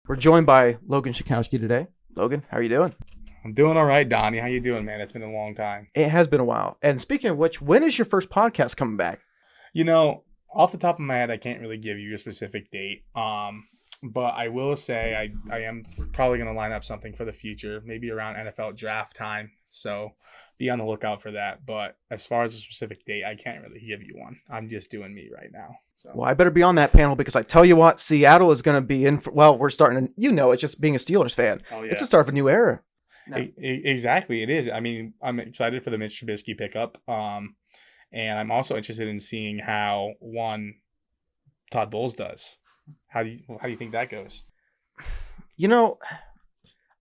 We're joined by Logan C today. Logan, how are you doing? I'm doing all right, Donnie. How you doing, man? It's been a long time. It has been a while. And speaking of which, when is your first podcast coming back? You know, off the top of my head, I can't really give you a specific date. But I will say I am probably going to line up something for the future, maybe around NFL draft time. So be on the lookout for that. But as far as a specific date, I can't really give you one. I'm just doing me right now. So. Well, I better be on that panel because I tell you what, Seattle is going to be in for, well, we're starting to, it's just being a Steelers fan. Oh, yeah. It's the start of a new era. No. Exactly, it is. I mean, I'm excited for the Mitch Trubisky pickup. And I'm also interested in seeing how Todd Bowles does. How do you think that goes?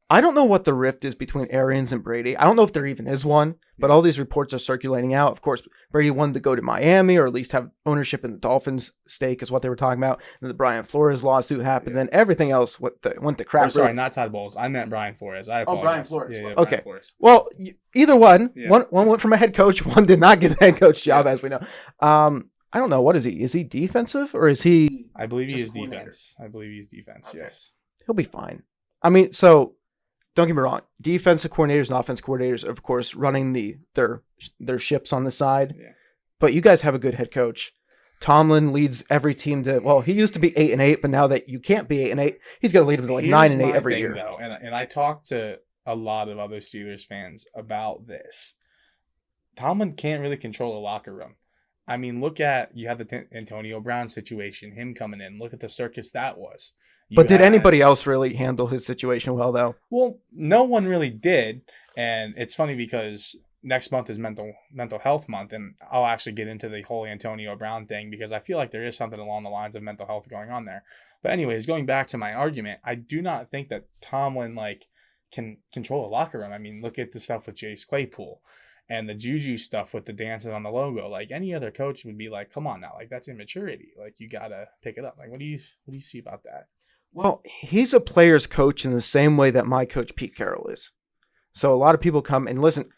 I don't know what the rift is between Arians and Brady. I don't know if there even is one, but all these reports are circulating out. Of course, Brady wanted to go to Miami or at least have ownership in the Dolphins stake is what they were talking about. And the Brian Flores lawsuit happened. Then everything else went to crap. Sorry, not Todd Bowles. I meant Brian Flores. I apologize. Brian Flores. Yeah, okay. Brian Flores. Well, either one. Yeah. One went from a head coach. One did not get a head coach job, as we know. I don't know. What is he? Is he defensive or is he? I believe he is defense. Okay. Yes. He'll be fine. I mean, so don't get me wrong. Defensive coordinators and offensive coordinators, of course, running their ships on the side. Yeah. But you guys have a good head coach. Tomlin leads every team to. Well, he used to be 8-8, but now that you can't be 8-8, he's going to lead them to like 9-8 every year. Though, and I talked to a lot of other Steelers fans about this. Tomlin can't really control a locker room. I mean, you have the Antonio Brown situation, him coming in. Look at the circus that was. But did anybody else really handle his situation well, though? Well, no one really did. And it's funny because next month is mental health month, and I'll actually get into the whole Antonio Brown thing because I feel like there is something along the lines of mental health going on there. But anyways, going back to my argument, I do not think that Tomlin can control a locker room. I mean, look at the stuff with Chase Claypool. And the Juju stuff with the dancing on the logo, like any other coach would be like, come on now, like that's immaturity. Like you gotta pick it up. Like what do you see about that? Well, he's a player's coach in the same way that my coach Pete Carroll is. So a lot of people come and listen.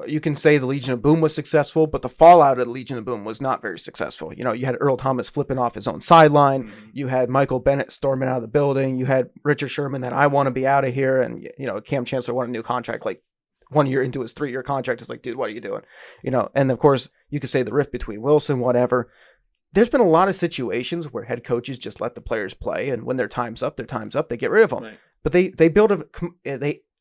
You can say the Legion of Boom was successful, but the fallout of the Legion of Boom was not very successful. You had Earl Thomas flipping off his own sideline. Mm-hmm. You had Michael Bennett storming out of the building. You had Richard Sherman that I want to be out of here, and Cam Chancellor wanted a new contract like 1 year into his 3-year contract. It's like, dude, what are you doing? And of course you could say the rift between Wilson, whatever. There's been a lot of situations where head coaches just let the players play, and when their time's up, they get rid of them. Right. But they build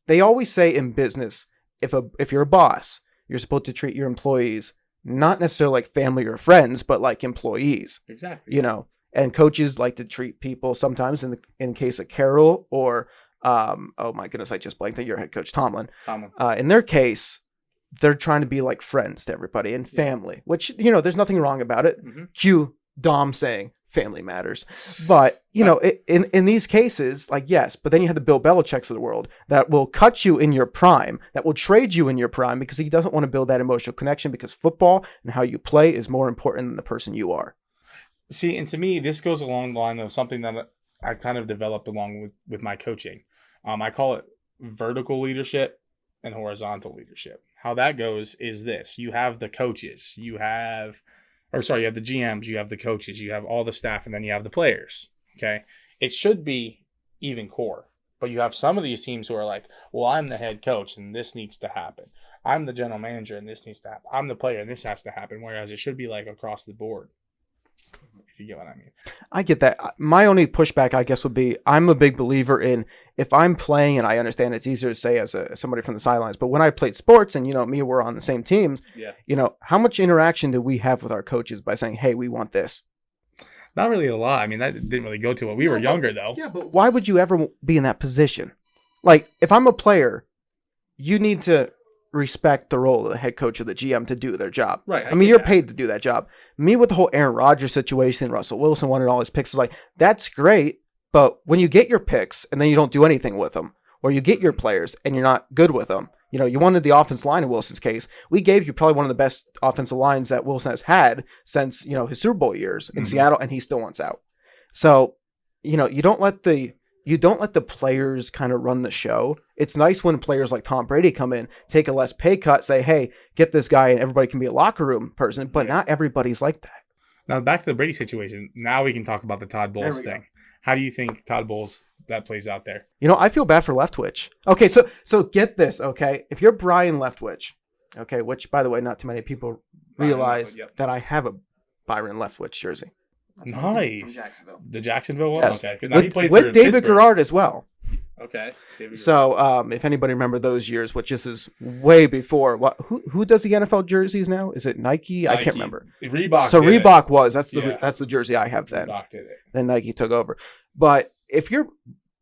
they always say in business, if you're a boss, you're supposed to treat your employees not necessarily like family or friends, but like employees. Exactly. And coaches like to treat people sometimes in case of Carroll or oh my goodness, I just blanked that your head coach Tomlin. In their case, they're trying to be like friends to everybody and family, which there's nothing wrong about it. Mm-hmm. Cue Dom saying family matters, but in these cases, like yes, but then you have the Bill Belichick's of the world that will cut you in your prime, that will trade you in your prime because he doesn't want to build that emotional connection because football and how you play is more important than the person you are. See, and to me, this goes along the line of something that I've kind of developed along with my coaching. I call it vertical leadership and horizontal leadership. How that goes is this. You have the coaches. You have the GMs. You have the coaches. You have all the staff, and then you have the players. Okay? It should be even core. But you have some of these teams who are like, well, I'm the head coach, and this needs to happen. I'm the general manager, and this needs to happen. I'm the player, and this has to happen. Whereas it should be like across the board. If you get what I mean. I get that. My only pushback, I guess, would be I'm a big believer in if I'm playing, and I understand it's easier to say as somebody from the sidelines, but when I played sports and, we're on the same teams, how much interaction do we have with our coaches by saying, hey, we want this? Not really a lot. I mean, that didn't really go to it. We were younger, though. Yeah, but why would you ever be in that position? Like, if I'm a player, you need to respect the role of the head coach or the GM to do their job. Right. I mean, you're paid to do that job. Me with the whole Aaron Rodgers situation, Russell Wilson wanted all his picks, is like, that's great, but when you get your picks and then you don't do anything with them, or you get your players and you're not good with them, you wanted the offensive line in Wilson's case. We gave you probably one of the best offensive lines that Wilson has had since, his Super Bowl years in Seattle, and he still wants out. So, you don't let the players kind of run the show. It's nice when players like Tom Brady come in, take a less pay cut, say, hey, get this guy, and everybody can be a locker room person, but not everybody's like that. Now, back to the Brady situation. Now we can talk about the Todd Bowles thing. How do you think Todd Bowles that plays out there. I feel bad for Leftwich. Okay, so get this, okay? If you're Brian Leftwich, okay, which, by the way, not too many people realize that I have a Byron Leftwich jersey. Nice. From Jacksonville. The Jacksonville one? Yes. Okay. Now he played with for David Pittsburgh. Garrard as well. Okay. So, if anybody remember those years, which this is way before, who does the NFL jerseys now? Is it Nike? I can't remember. Reebok. So Reebok was that's the jersey I have then. Reebok did it. Then Nike took over. But if you're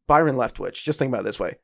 Byron Leftwich, just think about it this way: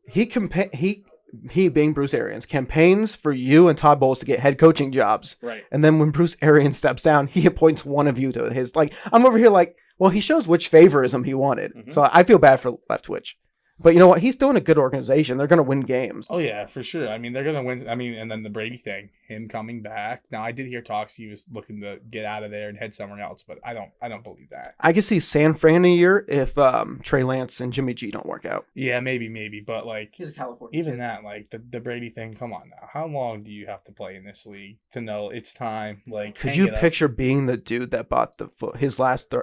he being Bruce Arians campaigns for you and Todd Bowles to get head coaching jobs, right? And then when Bruce Arians steps down, he appoints one of you to his. Like, I'm over here like, well, he shows which favorism he wanted. Mm-hmm. So I feel bad for Leftwich. But you know what? He's doing a good organization. They're going to win games. Oh, yeah, for sure. I mean, they're going to win. I mean, and then the Brady thing, him coming back. Now, I did hear talks he was looking to get out of there and head somewhere else, but I don't believe that. I could see San Fran a year if Trey Lance and Jimmy G don't work out. Yeah, maybe. But, like, he's a California even kid. That, like, the Brady thing, come on now. How long do you have to play in this league to know it's time? Like, could you picture being the dude that bought his last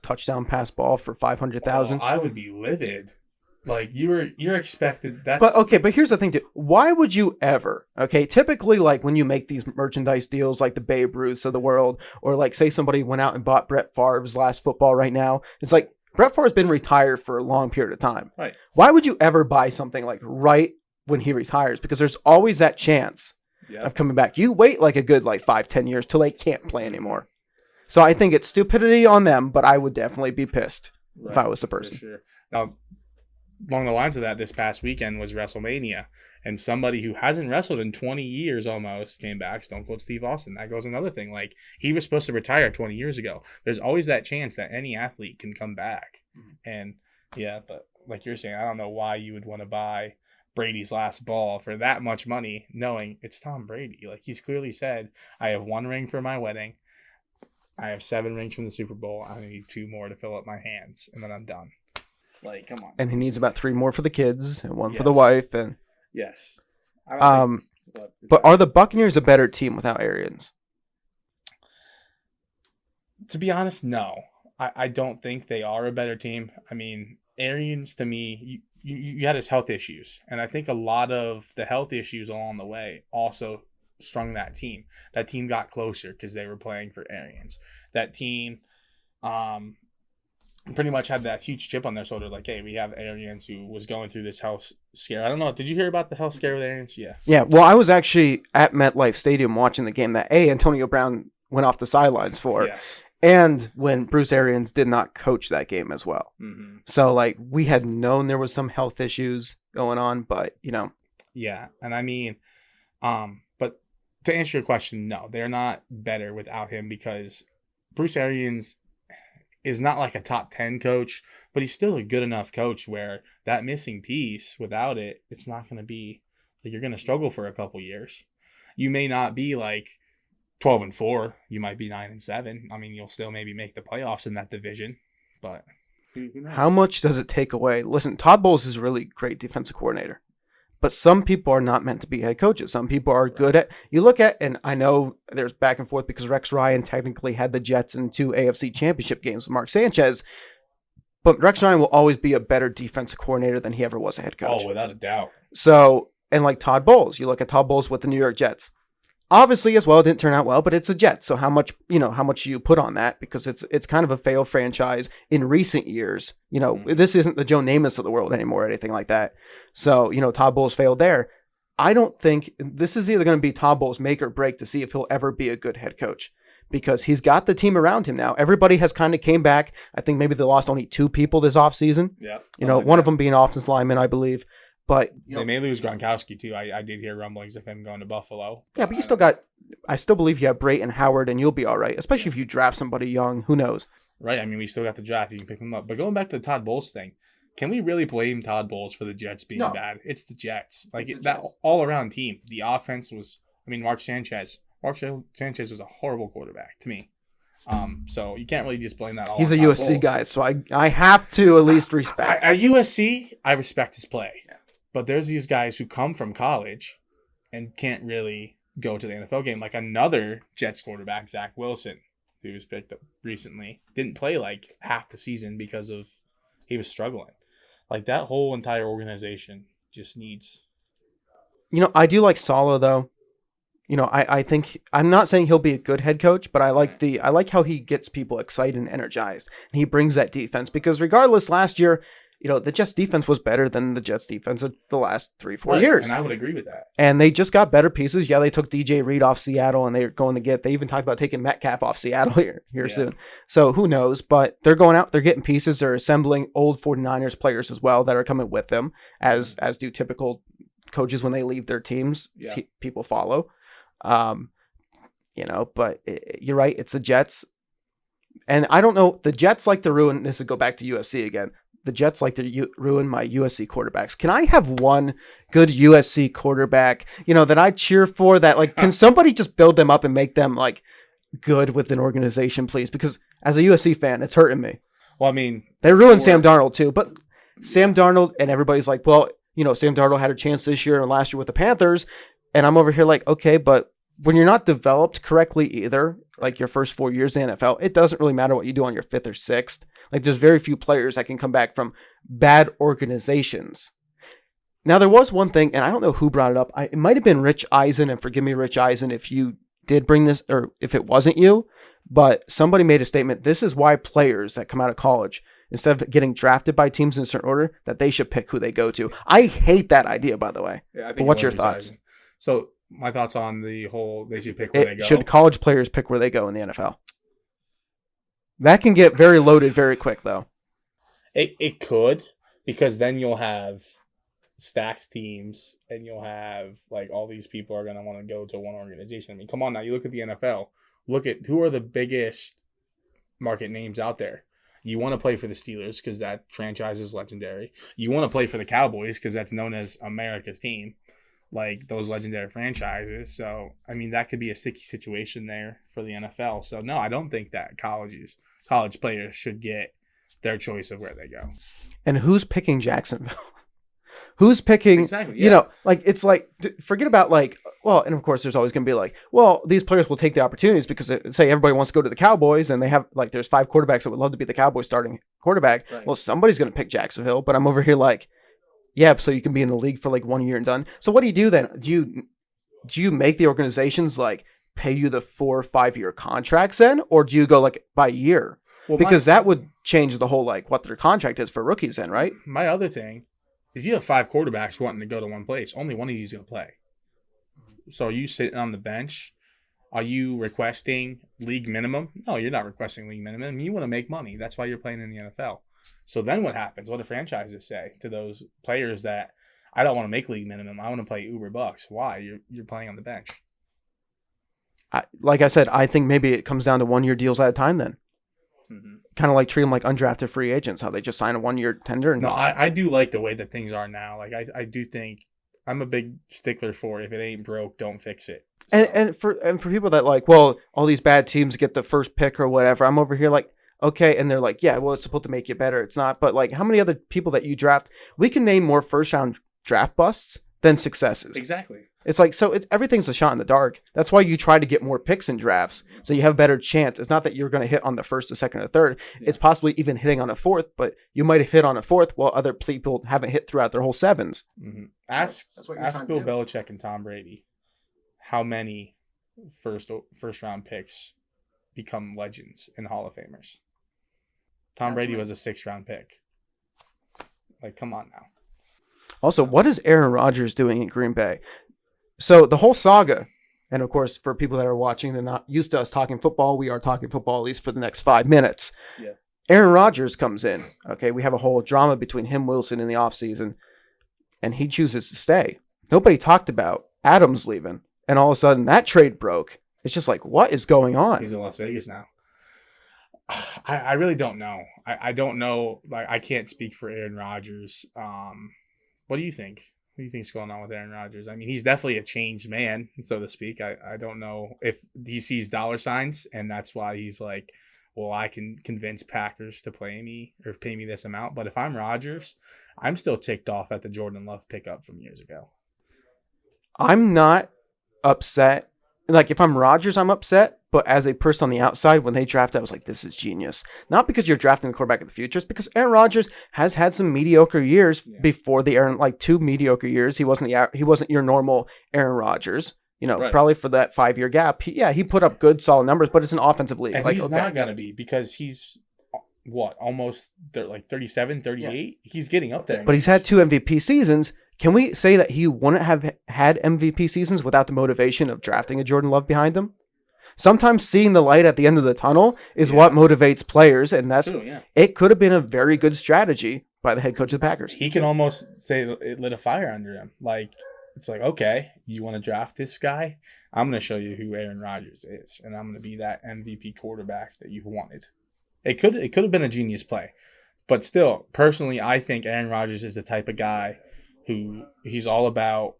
touchdown pass ball for $500,000? I would be livid. Like, you're expected. But here's the thing too. Why would you ever? Okay, typically, like when you make these merchandise deals, like the Babe Ruths of the world, or like say somebody went out and bought Brett Favre's last football right now. It's like Brett Favre's been retired for a long period of time. Right. Why would you ever buy something like right when he retires? Because there's always that chance of coming back. You wait like a good 5-10 years till they can't play anymore. So I think it's stupidity on them, but I would definitely be pissed if I was the person. For sure. Now, along the lines of that, this past weekend was WrestleMania, and somebody who hasn't wrestled in 20 years almost came back, Stone Cold Steve Austin. That goes another thing. Like, he was supposed to retire 20 years ago. There's always that chance that any athlete can come back. And, yeah, but like you're saying, I don't know why you would want to buy Brady's last ball for that much money, knowing it's Tom Brady. Like, he's clearly said, I have 1 ring for my wedding. I have 7 rings from the Super Bowl. I need 2 more to fill up my hands, and then I'm done. Like, come on. And he needs about 3 more for the kids and 1 for the wife. And yes. But are the Buccaneers a better team without Arians? To be honest, no. I don't think they are a better team. I mean, Arians, to me, you had his health issues. And I think a lot of the health issues along the way also strung that team. That team got closer because they were playing for Arians. That team pretty much had that huge chip on their shoulder, like, hey, we have Arians who was going through this health scare. I don't know. Did you hear about the health scare with Arians? Yeah. Yeah. Well, I was actually at MetLife Stadium watching the game that Antonio Brown went off the sidelines for. Yes. And when Bruce Arians did not coach that game as well. Mm-hmm. So, we had known there was some health issues going on, but, Yeah. And I mean, but to answer your question, no, they're not better without him because Bruce Arians is not like a top 10 coach, but he's still a good enough coach where that missing piece, without it, it's not going to be like you're going to struggle for a couple years. You may not be 12-4. You might be 9-7. I mean, you'll still maybe make the playoffs in that division, but who knows? How much does it take away? Listen, Todd Bowles is a really great defensive coordinator. But some people are not meant to be head coaches. Some people are good at... You look at... And I know there's back and forth because Rex Ryan technically had the Jets in 2 AFC championship games with Mark Sanchez. But Rex Ryan will always be a better defensive coordinator than he ever was a head coach. Oh, without a doubt. So, and Todd Bowles. You look at Todd Bowles with the New York Jets. Obviously, as well, it didn't turn out well, but it's a Jets. So how much you put on that? Because it's kind of a failed franchise in recent years. This isn't the Joe Namath of the world anymore or anything like that. So, Todd Bowles failed there. I don't think this is either going to be Todd Bowles' make or break to see if he'll ever be a good head coach because he's got the team around him now. Everybody has kind of came back. I think maybe they lost only 2 people this offseason. Yeah. One of them being offensive lineman, I believe. But they may lose Gronkowski too. I did hear rumblings of him going to Buffalo. Yeah, but I still believe you have Brayton Howard and you'll be all right, especially if you draft somebody young. Who knows? Right. I mean, we still got the draft. You can pick them up. But going back to the Todd Bowles thing, can we really blame Todd Bowles for the Jets being bad? It's the Jets. That all-around team. The offense was, Mark Sanchez. Mark Sanchez was a horrible quarterback to me. So you can't really just blame that all. He's on a Todd USC Bowles. guy, so I have to at least respect. At USC, I respect his play. Yeah. But there's these guys who come from college and can't really go to the NFL game. Like another Jets quarterback, Zach Wilson, who was picked up recently, didn't play half the season because he was struggling. Like that whole entire organization just needs. I do like Saleh though. I think I'm not saying he'll be a good head coach, but I like how he gets people excited and energized, and he brings that defense because regardless, last year, the Jets defense was better than the Jets defense of the last 3-4 years, and I would agree with that. And they just got better pieces. Yeah, they took DJ Reed off Seattle, and they're going to get. They even talked about taking Metcalf off Seattle here soon. So who knows? But they're going out. They're getting pieces. They're assembling old 49ers players as well that are coming with them, as do typical coaches when they leave their teams. Yeah. People follow. But you're right. It's the Jets. And I don't know. The Jets like to ruin, this would go back to USC again. The Jets like to ruin my USC quarterbacks. Can I have one good USC quarterback, that I cheer for that? Can somebody just build them up and make them good with an organization, please? Because as a USC fan, it's hurting me. Well, I mean, they ruined Sam Darnold too, but Sam Darnold and everybody's like, well, Sam Darnold had a chance this year and last year with the Panthers. And I'm over here okay, but when you're not developed correctly either, your first 4 years in the NFL, it doesn't really matter what you do on your 5th or 6th. There's very few players that can come back from bad organizations. Now, there was one thing, and I don't know who brought it up. It might have been Rich Eisen, and forgive me, Rich Eisen, if you did bring this, or if it wasn't you, but somebody made a statement. This is why players that come out of college, instead of getting drafted by teams in a certain order, that they should pick who they go to. I hate that idea, by the way. Yeah, I think but what's your thoughts? So my thoughts on the whole, they should pick where they go. Should college players pick where they go in the NFL? That can get very loaded very quick, though. It could, because then you'll have stacked teams, and you'll have all these people are going to want to go to one organization. I mean, come on now. You look at the NFL. Look at who are the biggest market names out there. You want to play for the Steelers because that franchise is legendary. You want to play for the Cowboys because that's known as America's team. Those legendary franchises. So, I mean, that could be a sticky situation there for the NFL. So, no, I don't think that college players should get their choice of where they go. And who's picking Jacksonville? Who's picking, exactly, yeah. It's forget about and of course there's always going to be these players will take the opportunities because say everybody wants to go to the Cowboys and they have there's 5 quarterbacks that would love to be the Cowboys starting quarterback. Right. Well, somebody's going to pick Jacksonville, but I'm over here yeah, so you can be in the league for 1 year and done. So what do you do then? Do you make the organizations pay you the 4 or 5 year contracts then, or do you go by year? Well, because that would change the whole what their contract is for rookies then, right? My other thing, if you have 5 quarterbacks wanting to go to one place, only one of you is going to play. So are you sitting on the bench? Are you requesting league minimum? No, you're not requesting league minimum. You want to make money. That's why you're playing in the NFL. So then what happens? What do franchises say to those players that I don't want to make league minimum? I want to play uber bucks. Why? You're playing on the bench. Like I said, I think maybe it comes down to 1 year deals at a time then. Mm-hmm. Kind of treat them like undrafted free agents, how they just sign a 1 year tender. No, I do like the way that things are now. I do think I'm a big stickler for if it ain't broke, don't fix it. So. And for people that all these bad teams get the first pick or whatever, I'm over here okay, and they're yeah, well, it's supposed to make you better. It's not. But how many other people that you draft? We can name more first round draft busts than successes. Exactly. It's everything's a shot in the dark. That's why you try to get more picks in drafts, so you have a better chance. It's not that you're going to hit on the first, the second, or third. Yeah. It's possibly even hitting on a fourth, but you might have hit on a fourth while other people haven't hit throughout their whole 7s. Mm-hmm. Ask Bill Belichick and Tom Brady how many first round picks become legends and Hall of Famers. Tom Brady was a 6th round pick. Come on now. Also, what is Aaron Rodgers doing in Green Bay? So the whole saga, and of course, for people that are watching, they're not used to us talking football. We are talking football at least for the next 5 minutes. Yeah. Aaron Rodgers comes in. Okay, we have a whole drama between him, Wilson, in the offseason, and he chooses to stay. Nobody talked about Adams leaving, and all of a sudden that trade broke. It's just what is going on? He's in Las Vegas now. I really don't know. I don't know. I can't speak for Aaron Rodgers. What do you think? What do you think's going on with Aaron Rodgers? I mean, he's definitely a changed man, so to speak. I don't know if he sees dollar signs, and that's why he's well, I can convince Packers to play me or pay me this amount. But if I'm Rodgers, I'm still ticked off at the Jordan Love pickup from years ago. I'm not upset. If I'm Rodgers, I'm upset. But as a person on the outside, when they drafted, I was like, this is genius. Not because you're drafting the quarterback of the future, it's because Aaron Rodgers has had some mediocre years before the Aaron, like 2 mediocre years. He wasn't your normal Aaron Rodgers. Probably for that 5-year gap. He put up good, solid numbers, but it's an offensive league. And he's not going to be, because he's, almost 37, 38? Yeah. He's getting up there. But he's had 2 MVP seasons. Can we say that he wouldn't have had MVP seasons without the motivation of drafting a Jordan Love behind him? Sometimes seeing the light at the end of the tunnel is what motivates players, and that's it could have been a very good strategy by the head coach of the Packers. He can almost say it lit a fire under him. Like, it's like, okay, you want to draft this guy? I'm going to show you who Aaron Rodgers is, and I'm going to be that MVP quarterback that you've wanted. It could have been a genius play, but still, personally, I think Aaron Rodgers is the type of guy who he's all about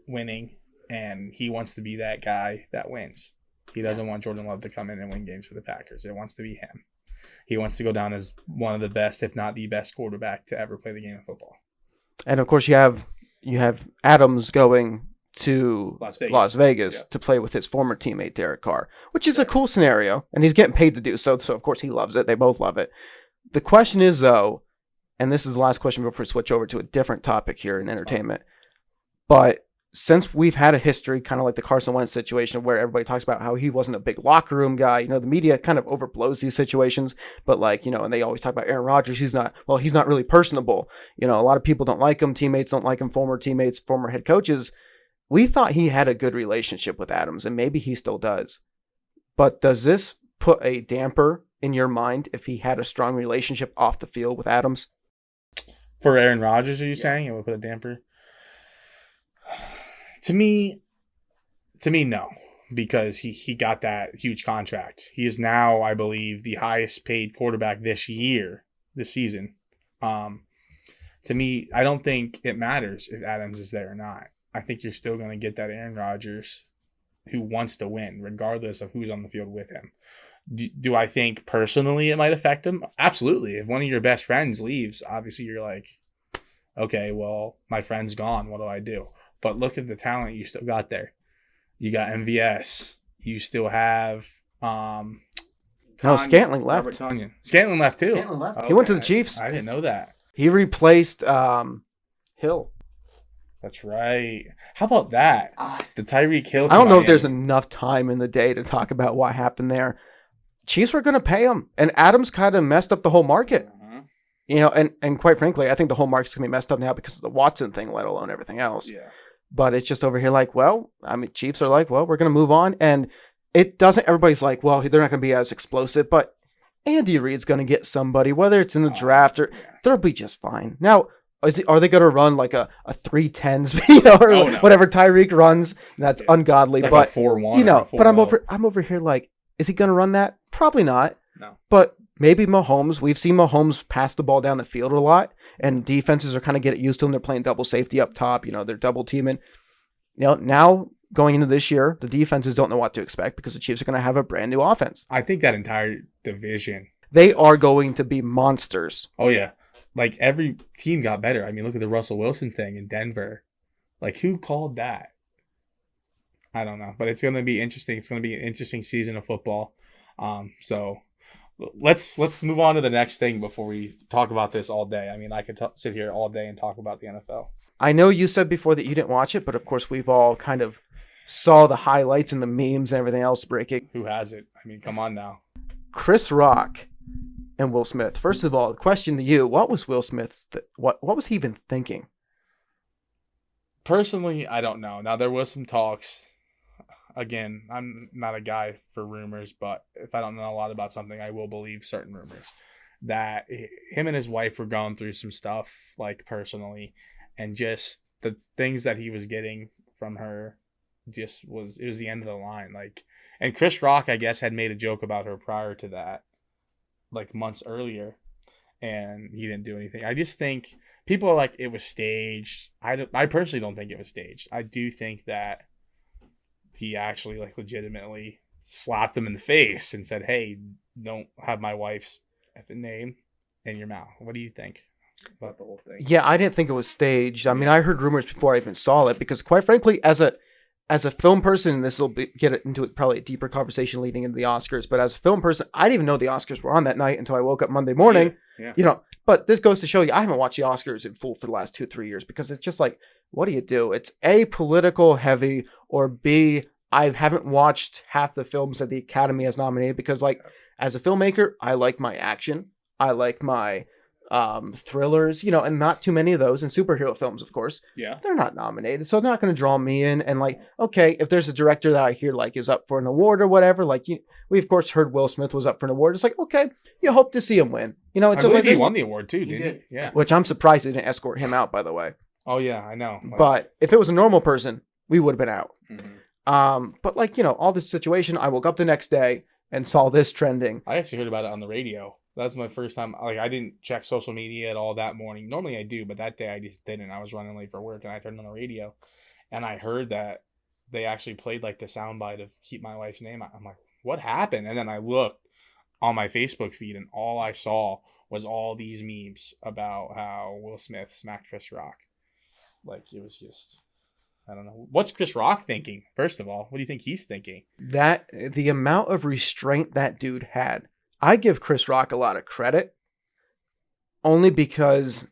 winning, and he wants to be that guy that wins. He doesn't want Jordan Love to come in and win games for the Packers. It wants to be him. He wants to go down as one of the best, if not the best, quarterback to ever play the game of football. And of course, you have Adams going to Las Vegas to play with his former teammate Derek Carr, which is a cool scenario, and he's getting paid to do so. So of course he loves it. They both love it. The question is though, and this is the last question before we switch over to a different topic here in entertainment, but since we've had a history, kind of like the Carson Wentz situation, where everybody talks about how he wasn't a big locker room guy, the media kind of overblows these situations, but and they always talk about Aaron Rodgers. He's not really personable. A lot of people don't like him. Teammates don't like him. Former teammates, former head coaches. We thought he had a good relationship with Adams, and maybe he still does. But does this put a damper in your mind if he had a strong relationship off the field with Adams? For Aaron Rodgers, are you saying it would put a damper? To me, no, because he got that huge contract. He is now, I believe, the highest paid quarterback this season. To me, I don't think it matters if Adams is there or not. I think you're still going to get that Aaron Rodgers who wants to win, regardless of who's on the field with him. Do I think personally it might affect him? Absolutely. If one of your best friends leaves, obviously you're like, okay, well, my friend's gone. What do I do? But look at the talent you still got there. You got MVS. You still have Scantling left. Scantling left too. Okay. He went to the Chiefs. I didn't know that. He replaced Hill. That's right. How about that? The Tyreek Hill. I don't know if there's enough time in the day to talk about what happened there. Chiefs were going to pay him, and Adams kind of messed up the whole market. And quite frankly, I think the whole market's going to be messed up now because of the Watson thing, let alone everything else. Yeah. But it's just over here like, Chiefs are like, we're going to move on. And it doesn't, everybody's like, they're not going to be as explosive, but Andy Reid's going to get somebody, whether it's in the draft or they'll be just fine. Now, are they going to run like a 310 speed or whatever Tyreek runs? That's ungodly. It's like but, a 4-1 but I'm over here like, is he going to run that? Probably not. No. But maybe Mahomes. We've seen Mahomes pass the ball down the field a lot, and defenses are kind of getting used to him. They're playing double safety up top. They're double teaming. Now going into this year, the defenses don't know what to expect because the Chiefs are going to have a brand new offense. I think that entire division, they are going to be monsters. Oh yeah, like every team got better. I mean, look at the Russell Wilson thing in Denver. Like, who called that? I don't know, but it's going to be interesting. It's going to be an interesting season of football. So. Let's move on to the next thing before we talk about this all day. I mean, I could sit here all day and talk about the NFL. I know you said before that you didn't watch it, but of course we've all kind of saw the highlights and the memes and everything else breaking. Who has it? I mean, come on now. Chris Rock and Will Smith. First of all, the question to you, what was Will Smith, what was he even thinking? Personally, I don't know. Now, there was some talks. Again, I'm not a guy for rumors, but if I don't know a lot about something, I will believe certain rumors. That him and his wife were going through some stuff, like personally, and just the things that he was getting from her it was the end of the line. Like, and Chris Rock, I guess, had made a joke about her prior to that, like months earlier, and he didn't do anything. I just think people are like, it was staged. I personally don't think it was staged. I do think that he actually like legitimately slapped him in the face and said, hey, don't have my wife's effing name in your mouth. What do you think about the whole thing? Yeah, I didn't think it was staged. I mean, I heard rumors before I even saw it because quite frankly, as as a film person, and this will get into probably a deeper conversation leading into the Oscars, but as a film person, I didn't even know the Oscars were on that night until I woke up Monday morning. Yeah. But this goes to show you, I haven't watched the Oscars in full for the last 2-3 years because it's just like, what do you do? It's A, political heavy, or B, I haven't watched half the films that the Academy has nominated because, like, as a filmmaker, I like my action. I like my thrillers, and not too many of those, and superhero films, of course. Yeah. They're not nominated, so they're not going to draw me in. And, like, okay, if there's a director that I hear, like, is up for an award or whatever, like, we, of course, heard Will Smith was up for an award. It's like, okay, you hope to see him win. It's I just believe like he won the award, too, didn't he? Yeah. Which I'm surprised they didn't escort him out, by the way. Oh, yeah, I know. But if it was a normal person, we would have been out. Mm-hmm. But, like, all this situation, I woke up the next day and saw this trending. I actually heard about it on the radio. That's my first time. Like, I didn't check social media at all that morning. Normally I do, but that day I just didn't. I was running late for work, and I turned on the radio, and I heard that they actually played, like, the soundbite of Keep My Wife's Name. I'm like, what happened? And then I looked on my Facebook feed, and all I saw was all these memes about how Will Smith smacked Chris Rock. Like, it was just... I don't know. What's Chris Rock thinking? First of all, what do you think he's thinking? That the amount of restraint that dude had. I give Chris Rock a lot of credit. Only because,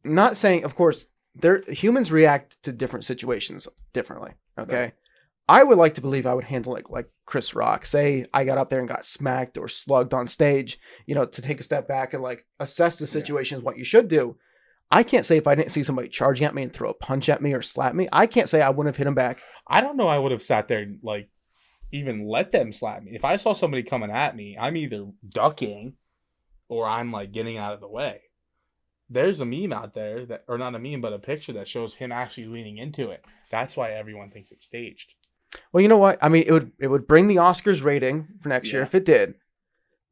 not saying, of course, humans react to different situations differently. Okay. Right. I would like to believe I would handle it like Chris Rock. Say I got up there and got smacked or slugged on stage, to take a step back and, like, assess the situation is what you should do. I can't say if I didn't see somebody charging at me and throw a punch at me or slap me, I can't say I wouldn't have hit him back. I don't know. I would have sat there and, like, even let them slap me. If I saw somebody coming at me, I'm either ducking or I'm, like, getting out of the way. There's a meme out there that, or not a meme, but a picture that shows him actually leaning into it. That's why everyone thinks it's staged. Well, you know what? I mean, it would bring the Oscars rating for next year if it did.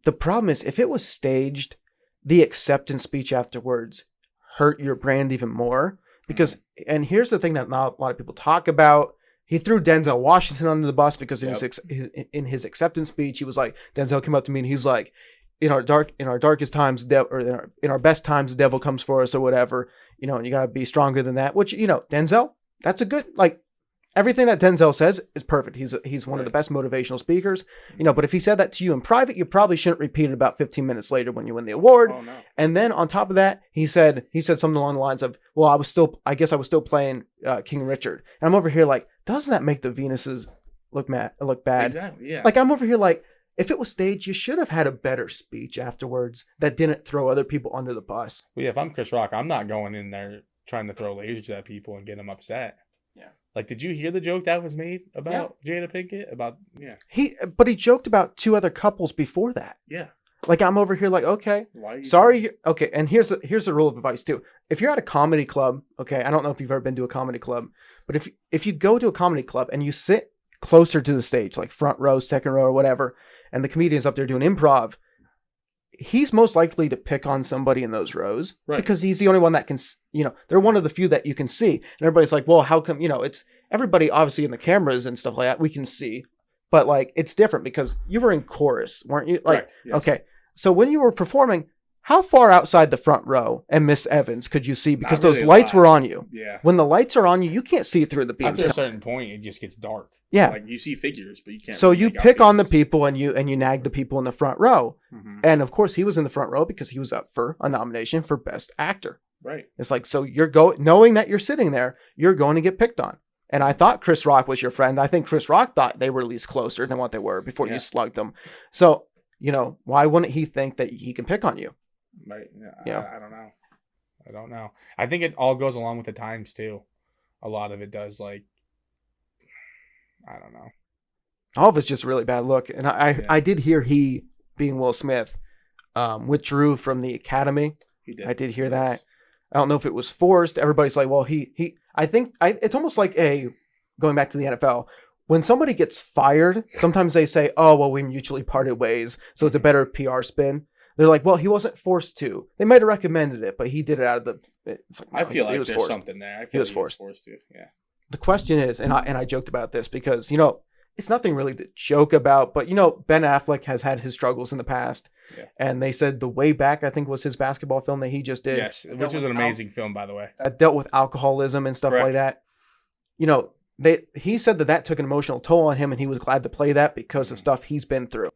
The problem is, if it was staged, the acceptance speech afterwards hurt your brand even more because, and here's the thing that not a lot of people talk about. He threw Denzel Washington under the bus because in his acceptance speech, he was like, Denzel came up to me and he's like, in our darkest times, or in our best times, the devil comes for us or whatever, and you got to be stronger than that, which, Denzel, that's a good, like, everything that Denzel says is perfect. He's one of the best motivational speakers, but if he said that to you in private, you probably shouldn't repeat it about 15 minutes later when you win the award. Oh, no. And then on top of that, he said something along the lines of, well, I guess I was still playing King Richard. And I'm over here like, doesn't that make the Venuses look bad? Exactly, yeah. Like, I'm over here like, if it was staged, you should have had a better speech afterwards that didn't throw other people under the bus. Well, yeah, if I'm Chris Rock, I'm not going in there trying to throw lasers at people and get them upset. Yeah. Like, did you hear the joke that was made about Jada Pinkett? But he joked about 2 other couples before that. Yeah. Like, I'm over here like, okay, sorry. Okay. And here's a rule of advice too. If you're at a comedy club, okay, I don't know if you've ever been to a comedy club, but if you go to a comedy club and you sit closer to the stage, like front row, second row or whatever, and the comedian's up there doing improv, he's most likely to pick on somebody in those rows because he's the only one that can, they're one of the few that you can see. And everybody's like, well, how come, it's everybody obviously in the cameras and stuff like that we can see, but, like, it's different because you were in chorus, weren't you? Like, yes. Okay. So when you were performing, how far outside the front row and Miss Evans could you see? Because those lights were on you. Yeah. When the lights are on you, you can't see through the beams. After a certain point, it just gets dark. Yeah. Like, you see figures, but you can't. So you pick on the people and you nag the people in the front row. Mm-hmm. And of course he was in the front row because he was up for a nomination for Best Actor. Right. It's like, so knowing that you're sitting there, you're going to get picked on. And I thought Chris Rock was your friend. I think Chris Rock thought they were at least closer than what they were before you slugged them. So, why wouldn't he think that he can pick on you? Right. Yeah. I don't know. I think it all goes along with the times too. A lot of it does. Like, I don't know. All of it's just a really bad look. And I did hear he, being Will Smith, withdrew from the Academy. He did. I did hear that. I don't know if it was forced. Everybody's like, well, I think it's almost like going back to the NFL. When somebody gets fired, sometimes they say, oh, well, we mutually parted ways, so it's a better PR spin. They're like, well, he wasn't forced to. They might have recommended it, but he did it out of the... It's like, no, I feel like there's forced. Something there. I feel he was like forced. He was forced to, yeah. The question is, and I joked about this because, it's nothing really to joke about, but, Ben Affleck has had his struggles in the past. Yeah. And they said The Way Back, I think, was his basketball film that he just did. Yes, which is an amazing film, by the way. Dealt with alcoholism and stuff like that. he said that took an emotional toll on him, and he was glad to play that because of stuff he's been through.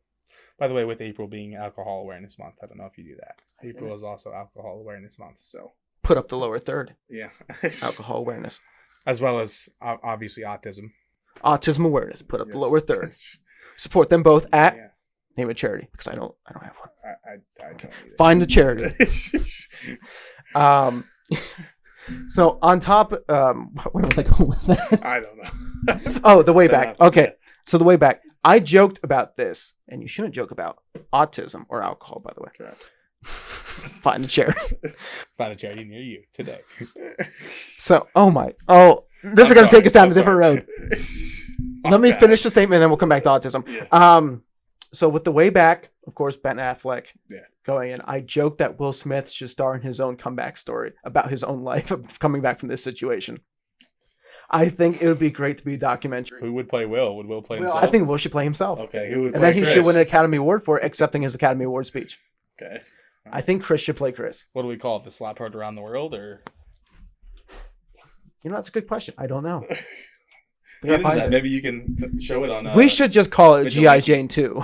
By the way, with April being Alcohol Awareness Month, I don't know if you do that. April is also Alcohol Awareness Month, so put up the lower third. Yeah. Alcohol awareness. As well as, obviously, autism. Autism awareness. Put up the lower third. Support them both at name a charity, because I don't have one. I don't either. Find a charity. So on top, where was I going with that? I don't know. Oh, the way back. Okay. So the way back. I joked about this, and you shouldn't joke about autism or alcohol, by the way. Correct. Find a charity. Find a charity near you today. So, this is going to take us down a different road. Let me finish the statement, and then we'll come back to autism. Yeah. So with the way back, of course, Ben Affleck going in, I joked that Will Smith should star in his own comeback story about his own life of coming back from this situation. I think it would be great to be a documentary. Who would play Will? Would Will play himself? I think Will should play himself. Okay, who would play And then he Chris? should win an Academy Award for accepting his Academy Award speech. Okay. I think Chris should play Chris. What do we call it? The slap heart around the world, or? That's a good question. I don't know. Maybe you can show it on. We should just call it G.I. Jane 2.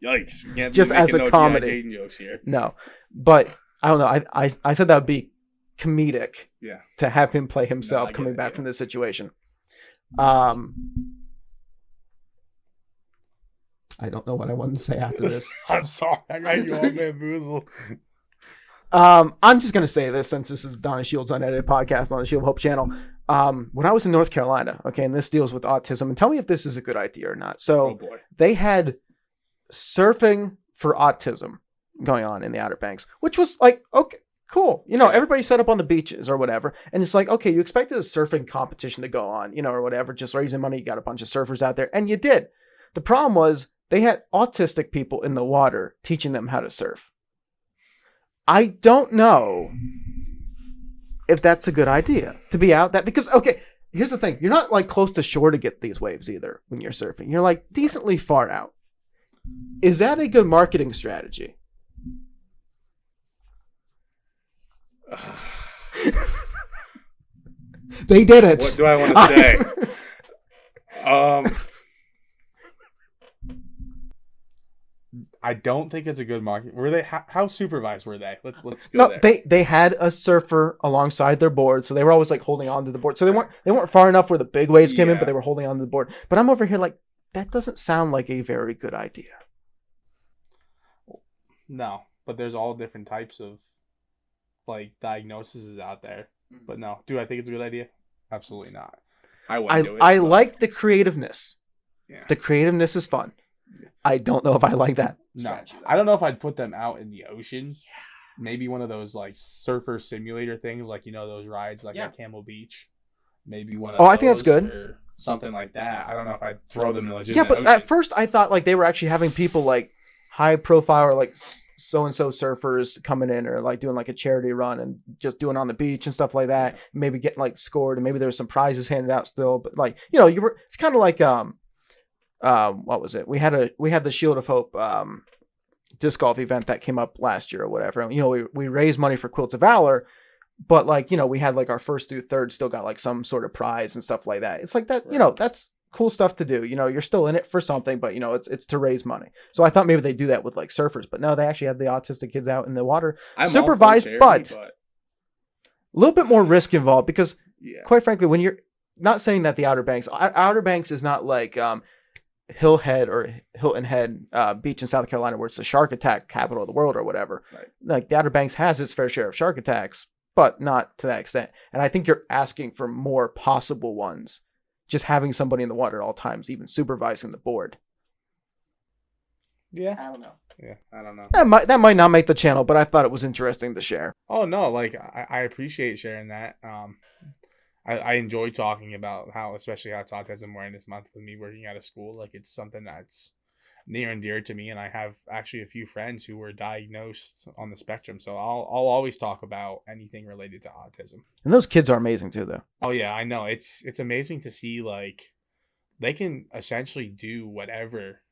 Yikes! Just as a comedy. G.I. Jane jokes here. No, but I don't know. I said that would be comedic. Yeah. To have him play himself coming back from this situation. I don't know what I wanted to say after this. I'm sorry. I got you all bamboozled. I'm just going to say this since this is Donna Shields' Unedited Podcast on the Shield of Hope channel. When I was in North Carolina, okay, and this deals with autism, and tell me if this is a good idea or not. So they had surfing for autism going on in the Outer Banks, which was like, okay, cool. Everybody set up on the beaches or whatever. And it's like, okay, you expected a surfing competition to go on, or whatever, just raising money. You got a bunch of surfers out there, and you did. The problem was they had autistic people in the water teaching them how to surf. I don't know if that's a good idea to be out that, because, okay, here's the thing. You're not like close to shore to get these waves either when you're surfing. You're like decently far out. Is that a good marketing strategy? They did it. What do I want to say? I don't think it's a good market. Were they? How supervised were they? Let's go there. They had a surfer alongside their board, so they were always like holding on to the board. So they weren't far enough where the big waves came in, but they were holding on to the board. But I'm over here like, that doesn't sound like a very good idea. No, but there's all different types of like diagnoses out there. But no, do I think it's a good idea? Absolutely not. I wouldn't do it. I like the creativeness. Yeah. The creativeness is fun. I don't know if I like that. No, I don't know if I'd put them out in the ocean. Yeah. Maybe one of those like surfer simulator things, like those rides like at Camel Beach. Maybe one of those. I think that's good. Or something like that. I don't know if I'd throw them in the legitimate but ocean. at first I thought like they were actually having people like high profile or like so-and-so surfers coming in or like doing like a charity run and just doing on the beach and stuff like that. Maybe getting like scored and maybe there was some prizes handed out still. But like, it's kind of like, what was it? We had the Shield of Hope, disc golf event that came up last year or whatever. And, we raised money for Quilts of Valor, but like, we had like our first through third still got like some sort of prize and stuff like that. It's like that, that's cool stuff to do. You're still in it for something, but it's to raise money. So I thought maybe they do that with like surfers, but no, they actually had the autistic kids out in the water, supervised, but a little bit more risk involved because quite frankly, when you're not saying that the Outer Banks is not like, Hillhead or Hilton Head beach in South Carolina where it's the shark attack capital of the world or whatever. Right. Like the Outer Banks has its fair share of shark attacks, but not to that extent. And I think you're asking for more possible ones. Just having somebody in the water at all times, even supervising the board. Yeah. I don't know. Yeah, I don't know. That might not make the channel, but I thought it was interesting to share. Oh no, like I appreciate sharing that. I enjoy talking about especially how it's Autism Awareness Month with me working at a school. Like it's something that's near and dear to me, and I have actually a few friends who were diagnosed on the spectrum. So I'll always talk about anything related to autism. And those kids are amazing too, though. Oh yeah, I know. It's amazing to see like they can essentially do whatever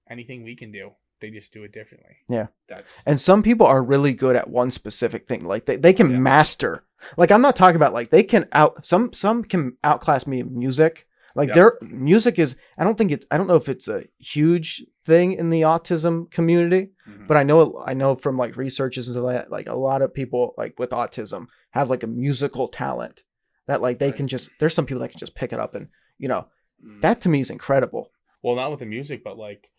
anything we can do. They just do it differently. Yeah. That's And some people are really good at one specific thing. Like they can Yeah. master. Like I'm not talking about like they can some can outclass me in music. Like Yep. their music is I don't know if it's a huge thing in the autism community, Mhm. but I know from like researches and stuff like that, like a lot of people like with autism have like a musical talent that like they Right. can just there's some people that can just pick it up and Mhm. that to me is incredible. Well, not with the music, but like,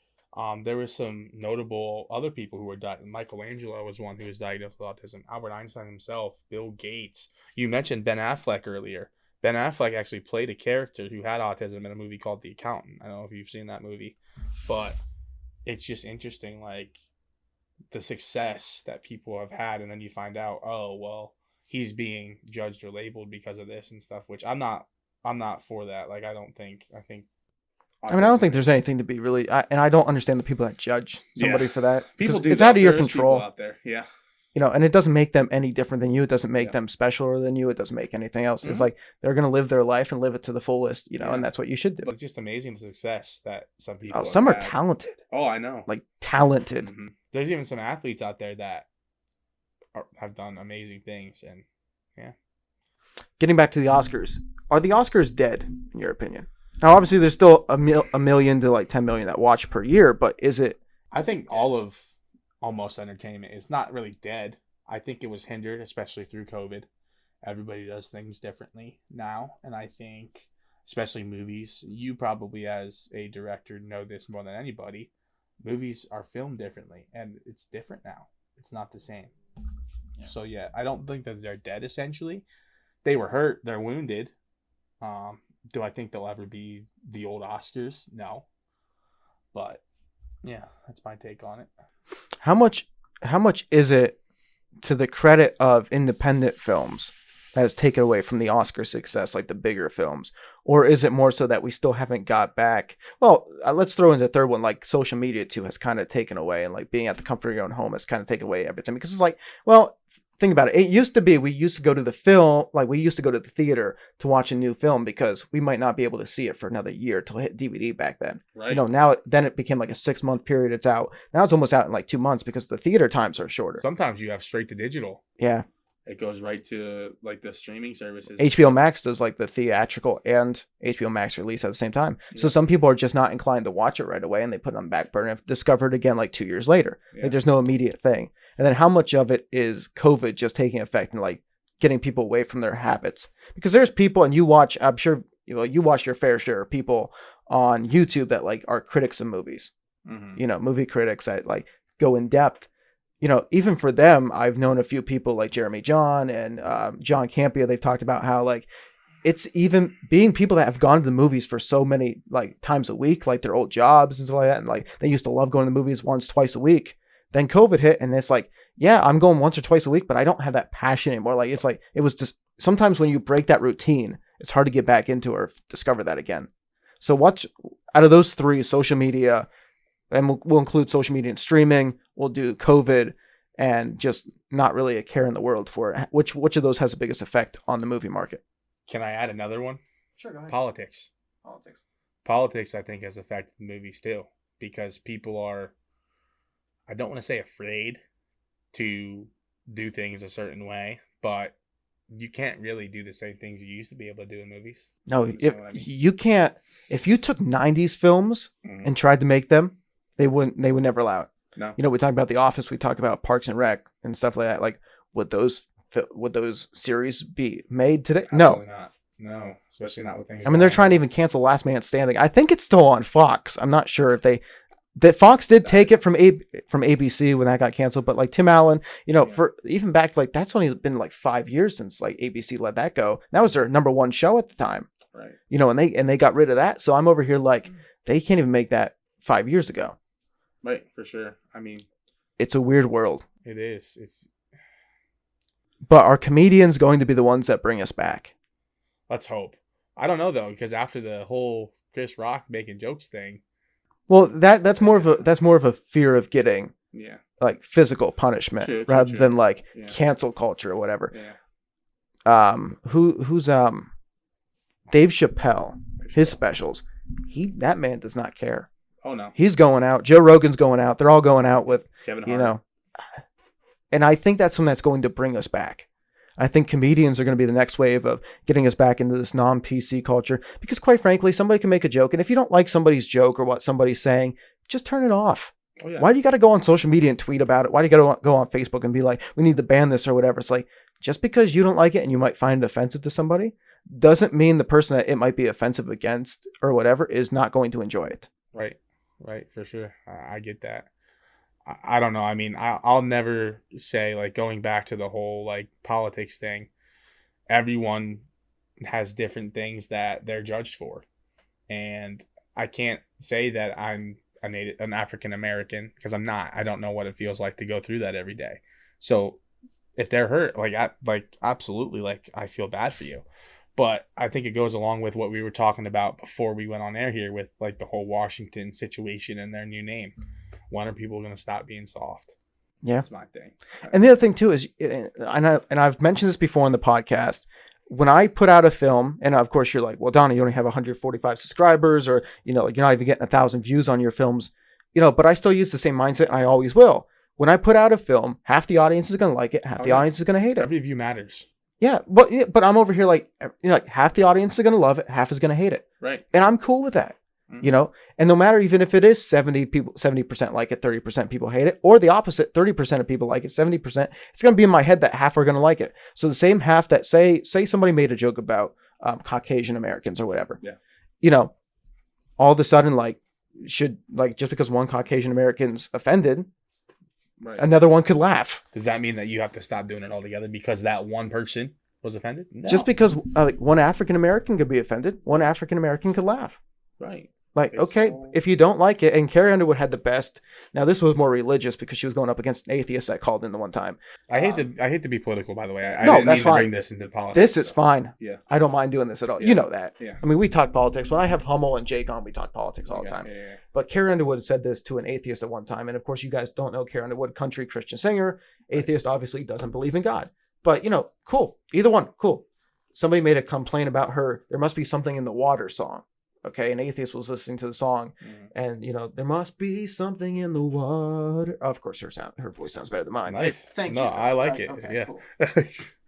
there was some notable other people who were Michelangelo was one who was diagnosed with autism. Albert Einstein himself, Bill Gates. You mentioned Ben Affleck earlier. Ben Affleck actually played a character who had autism in a movie called The Accountant. I don't know if you've seen that movie, but it's just interesting, like the success that people have had, and then you find out, oh well, he's being judged or labeled because of this and stuff. Which I'm not for that. Like I think. I mean, I don't think there's anything to be really, and I don't understand the people that judge somebody Yeah. for that. 'Cause People do. it's though. out of your There is control. people out there. Yeah. And it doesn't make them any different than you. It doesn't make Yeah. them specialer than you. It doesn't make anything else. It's Mhm. like they're going to live their life and live it to the fullest, Yeah. and that's what you should do. But it's just amazing the success that some people. Oh, some have are had. talented, Oh, I know. like talented. Mhm. There's even some athletes out there that have done amazing things, and Getting back to the Oscars, are the Oscars dead in your opinion? Now, obviously, there's still a million to like 10 million that watch per year, but is it? I think all of almost entertainment is not really dead. I think it was hindered, especially through COVID. Everybody does things differently now, and I think, especially movies, you probably as a director know this more than anybody. Movies are filmed differently, and it's different now. It's not the same. Yeah. So yeah, I don't think that they're dead. Essentially, they were hurt. They're wounded. Do I think they'll ever be the old Oscars? No. But yeah, that's my take on it. How much is it to the credit of independent films that has taken away from the Oscar success, like the bigger films? Or is it more so that we still haven't got back? Well, let's throw in the third one, like social media too has kind of taken away, and like being at the comfort of your own home has kind of taken away everything, because it's like, well, think about it. It used to be we used to go to the theater to watch a new film because we might not be able to see it for another year till it hit DVD back then. Right. Now then it became like a 6-month period. It's out. Now it's almost out in like 2 months because the theater times are shorter. Sometimes you have straight to digital. Yeah. It goes right to like the streaming services. HBO Max does like the theatrical and HBO Max release at the same time. So Yeah. some people are just not inclined to watch it right away, and they put it on the back burner and discover it again like 2 years later. Yeah. Like there's no immediate thing. And then how much of it is COVID just taking effect and like getting people away from their habits? Because there's people, and you watch, I'm sure you watch your fair share of people on YouTube that like are critics of movies. Mhm. Movie critics that like go in depth. Even for them, I've known a few people like Jeremy John and John Campea. They've talked about how like it's even being people that have gone to the movies for so many like times a week, like their old jobs and stuff like that. And like they used to love going to the movies once, twice a week. Then COVID hit, and it's like, yeah, I'm going once or twice a week, but I don't have that passion anymore. Like it's like it was just sometimes when you break that routine, it's hard to get back into or discover that again. So what's out of those three, social media, and we'll include social media and streaming, we'll do COVID, and just not really a care in the world for it. Which of those has the biggest effect on the movie market? Can I add another one? Sure, go ahead. Politics. Politics, I think, has affected the movies too, because people are, I don't want to say afraid to do things a certain way, but you can't really do the same things you used to be able to do in movies. No, You if understand what I mean? you can't, if you took 90s films Mhm. and tried to make them, they would never allow it. No. We talk about The Office, we talk about Parks and Rec and stuff like that. Like, would those series be made today? No. Absolutely not. No, especially not with things. I mean, they're going trying to on. even cancel Last Man Standing. I think it's still on Fox. I'm not sure if that Fox did take it from ABC when that got canceled, but like Tim Allen, for even back like that's only been like 5 years since like ABC let that go. That was their number one show at the time. Right. And they got rid of that. So I'm over here like they can't even make that 5 years ago. Right, for sure. I mean, It's a weird world. it is. But are comedians going to be the ones that bring us back? Let's hope. I don't know though, because after the whole Chris Rock making jokes thing. Well, that's more of a fear of getting Yeah. like physical punishment True, rather true. than like Yeah. cancel culture or whatever. Yeah. Who's Dave Chappelle, his specials, that man does not care. Oh no. He's going out. Joe Rogan's going out. They're all going out with, Kevin Hart. you know. And I think that's something that's going to bring us back. I think comedians are going to be the next wave of getting us back into this non-PC culture. Because quite frankly, somebody can make a joke. And if you don't like somebody's joke or what somebody's saying, just turn it off. Oh, yeah. Why do you got to go on social media and tweet about it? Why do you got to go on Facebook and be like, we need to ban this or whatever? It's like, just because you don't like it and you might find it offensive to somebody doesn't mean the person that it might be offensive against or whatever is not going to enjoy it. Right, for sure. I get that. I don't know. I mean, I'll never say, like, going back to the whole, like, politics thing, everyone has different things that they're judged for. And I can't say that I'm an African American because I'm not. I don't know what it feels like to go through that every day. So if they're hurt, absolutely, like, I feel bad for you. But I think it goes along with what we were talking about before we went on air here with, like, the whole Washington situation and their new name. When are people going to stop being soft? Yeah. That's my thing. And the other thing, too, is, and I've mentioned this before on the podcast, when I put out a film, and of course you're like, well, Donnie, you only have 145 subscribers, or, you know, you're not even getting 1,000 views on your films, you know, but I still use the same mindset, and I always will. When I put out a film, half the audience is going to like it, half the audience is going to hate it. Every view matters. Yeah, but I'm over here like, you know, like half the audience is going to love it, half is going to hate it. Right. And I'm cool with that. Mm-hmm. You know, and no matter even if it is 70% like it, 30% people hate it, or the opposite, 30% of people like it, 70%, it's going to be in my head that half are going to like it. So the same half that say somebody made a joke about Caucasian Americans or whatever. Yeah. You know, all of a sudden, like, just because one Caucasian American's offended, right, another one could laugh. Does that mean that you have to stop doing it altogether because that one person was offended? No. Just because one African American could be offended, one African American could laugh. Right. Like, okay, if you don't like it, and Carrie Underwood had the best. Now this was more religious because she was going up against an atheist that called in the one time. I hate to be political, by the way. I no, didn't that's mean fine. To bring this into politics. This is fine. Yeah, I don't mind doing this at all. Yeah. You know that. Yeah. I mean, we talk politics. When I have Hummel and Jake on, we talk politics all the time. Yeah. But Carrie Underwood said this to an atheist at one time, and of course, you guys don't know Carrie Underwood, country Christian singer. Atheist obviously doesn't believe in God, but you know, cool. Either one, cool. Somebody made a complaint about her. There must be something in the water song. Okay, an atheist was listening to the song, and you know, there must be something in the water. Of course, her voice sounds better than mine. Nice. Thank you. No, I like it. Okay, yeah. Cool.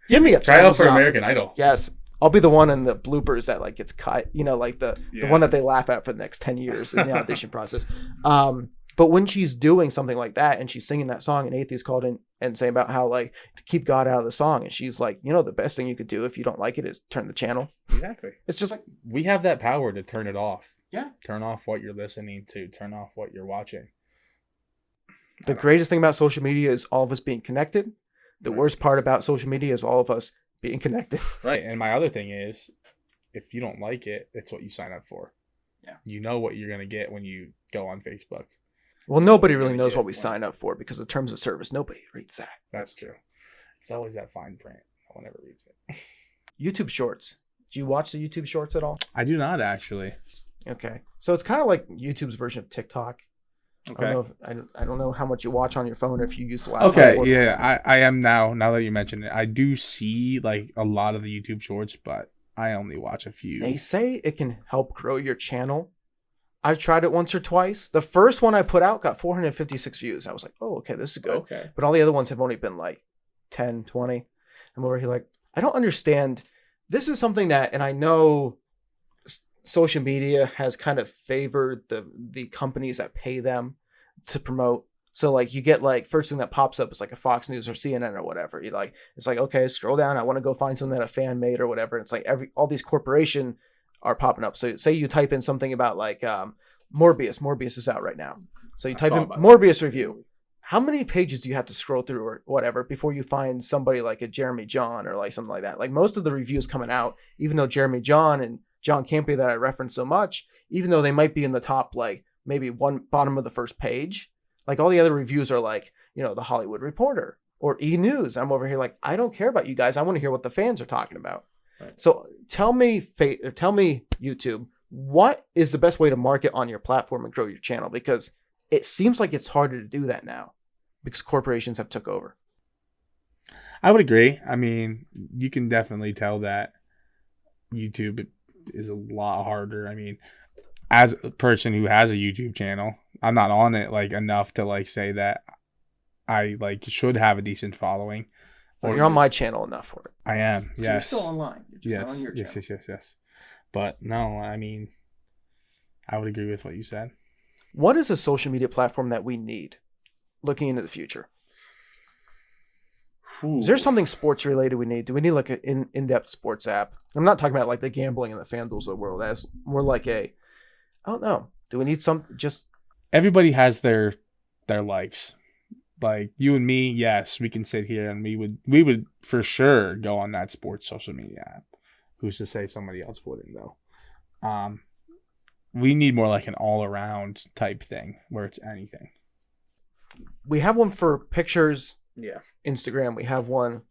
Give me a try out for up. American Idol. Yes, I'll be the one in the bloopers that like gets cut. You know, like the one that they laugh at for the next 10 years in the audition process. But when she's doing something like that and she's singing that song, an atheist called in and saying about how like to keep God out of the song, and she's like, you know, the best thing you could do if you don't like it is turn the channel. Exactly. It's just like we have that power to turn it off. Yeah. Turn off what you're listening to. Turn off what you're watching. The greatest thing about social media is all of us being connected. The worst part about social media is all of us being connected. Right. And my other thing is, if you don't like it, it's what you sign up for. Yeah. You know what you're going to get when you go on Facebook. Well, nobody really knows what we sign up for because the terms of service, nobody reads that. That's true. It's always that fine print. No one ever reads it. YouTube Shorts. Do you watch the YouTube Shorts at all? I do not, actually. Okay. So it's kind of like YouTube's version of TikTok. Okay. I don't know how much you watch on your phone if you use the laptop. Okay, yeah. I am now that you mention it. I do see like a lot of the YouTube Shorts, but I only watch a few. They say it can help grow your channel. I've tried it once or twice. The first one I put out got 456 views. I was like, oh, okay, this is good. Okay. But all the other ones have only been like 10, 20. I'm over here like, I don't understand. This is something that, and I know social media has kind of favored the companies that pay them to promote. So like you get like first thing that pops up is like a Fox News or CNN or whatever. You like, it's like, okay, scroll down. I want to go find something that a fan made or whatever. It's like all these corporation are popping up. So say you type in something about like Morbius. Morbius is out right now. So you type in Morbius review. How many pages do you have to scroll through or whatever before you find somebody like a Jeremy John or like something like that? Like most of the reviews coming out, even though Jeremy John and John Campea that I reference so much, even though they might be in the top, like maybe one bottom of the first page, like all the other reviews are like, you know, the Hollywood Reporter or E! News. I'm over here like, I don't care about you guys. I want to hear what the fans are talking about. Right. So tell me YouTube, what is the best way to market on your platform and grow your channel? Because it seems like it's harder to do that now because corporations have took over. I would agree. I mean, you can definitely tell that YouTube is a lot harder. I mean, as a person who has a YouTube channel, I'm not on it like enough to like say that I like should have a decent following. Or you're on my channel enough for it. I am. So Yes. you're still online. You're just not on your channel. Yes. But no, I mean, I would agree with what you said. What is a social media platform that we need looking into the future? Ooh. Is there something sports related we need? Do we need like an in-depth sports app? I'm not talking about like the gambling and the FanDuels of the world. As more like I don't know. Do we need some just? Everybody has their likes. Like you and me, yes, we can sit here and we would for sure go on that sports social media app. Who's to say somebody else wouldn't though? We need more like an all around type thing where it's anything. We have one for pictures. Yeah. Instagram. We have one.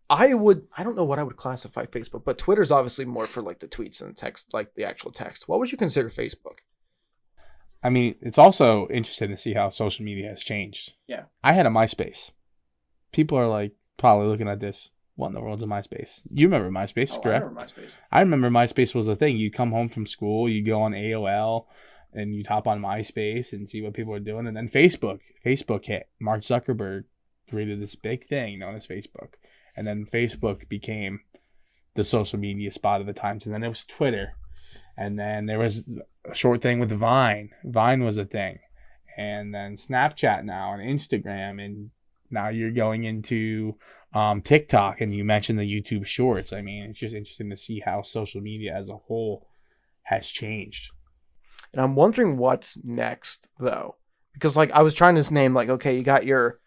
I don't know what I would classify Facebook, but Twitter's obviously more for like the tweets and the text, like the actual text. What would you consider Facebook? I mean, it's also interesting to see how social media has changed. Yeah. I had a MySpace. People are like probably looking at this. What in the world's a MySpace? You remember MySpace, correct? I remember MySpace. I remember MySpace was a thing. You'd come home from school, you'd go on AOL, and you'd hop on MySpace and see what people are doing. And then Facebook hit. Mark Zuckerberg created this big thing known as Facebook. And then Facebook became the social media spot of the times. And then it was Twitter. And then there was a short thing with Vine. Vine was a thing. And then Snapchat now and Instagram. And now you're going into TikTok. And you mentioned the YouTube Shorts. I mean, it's just interesting to see how social media as a whole has changed. And I'm wondering what's next, though. Because, like, I was trying to name, like, okay, you got your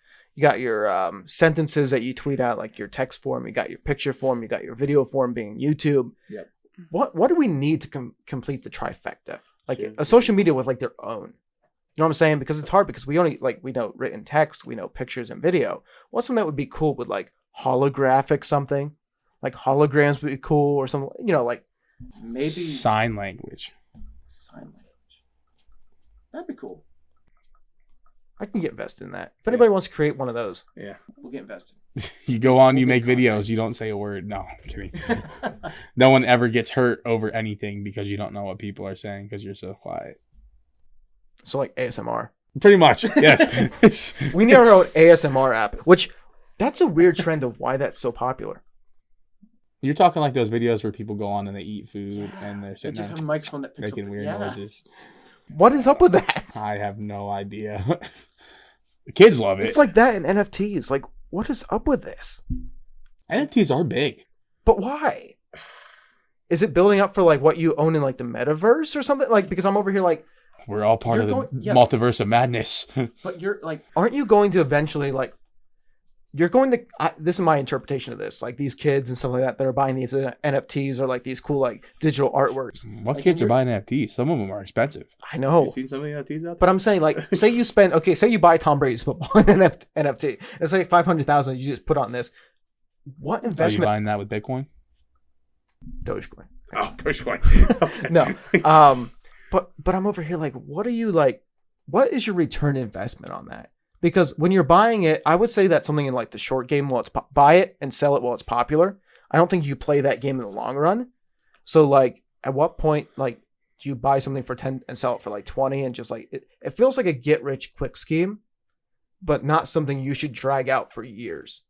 sentences that you tweet out, like your text form, you got your picture form, you got your video form being YouTube. Yep. What do we need to complete the trifecta? Like a social media with like their own. You know what I'm saying? Because it's hard because we know written text, we know pictures and video. What's something that would be cool with like holographic something? Like holograms would be cool or something, you know, like Maybe sign language. Sign language. That'd be cool. I can get invested in that. If anybody wants to create one of those. Yeah. We'll get invested. You go on, you make videos, you don't say a word. No, I'm kidding. No one ever gets hurt over anything because you don't know what people are saying because you're so quiet. So like ASMR. Pretty much, yes. We need our own ASMR app, which that's a weird trend of why that's so popular. You're talking like those videos where people go on and they eat food and they're They sitting just there have a microphone that picks making up. weird noises. What is up with that? I have no idea. The kids love it. It's like that in NFTs. Like, what is up with this? NFTs are big. But why? Is it building up for like what you own in like the metaverse or something? Like, because I'm over here like, We're all part of the multiverse of madness. But you're like, aren't you going to eventually like, you're going to, this is my interpretation of this, like these kids and stuff like that are buying these NFTs or like these cool like digital artworks. What Like kids are you're- buying NFTs? Some of them are expensive. I know. You seen some of the NFTs out there? But I'm saying, like, say you buy Tom Brady's football in NFT. Let's say 500,000 you just put on this. What Are you investment? buying that with Bitcoin? Dogecoin. Oh, Dogecoin. Okay. No. But I'm over here like, what is your return investment on that? Because when you're buying it, I would say that's something in like the short game while it's buy it and sell it while it's popular. I don't think you play that game in the long run. So like, at what point, like, do you buy something for 10 and sell it for like 20 and just like, it feels like a get rich quick scheme, but not something you should drag out for years.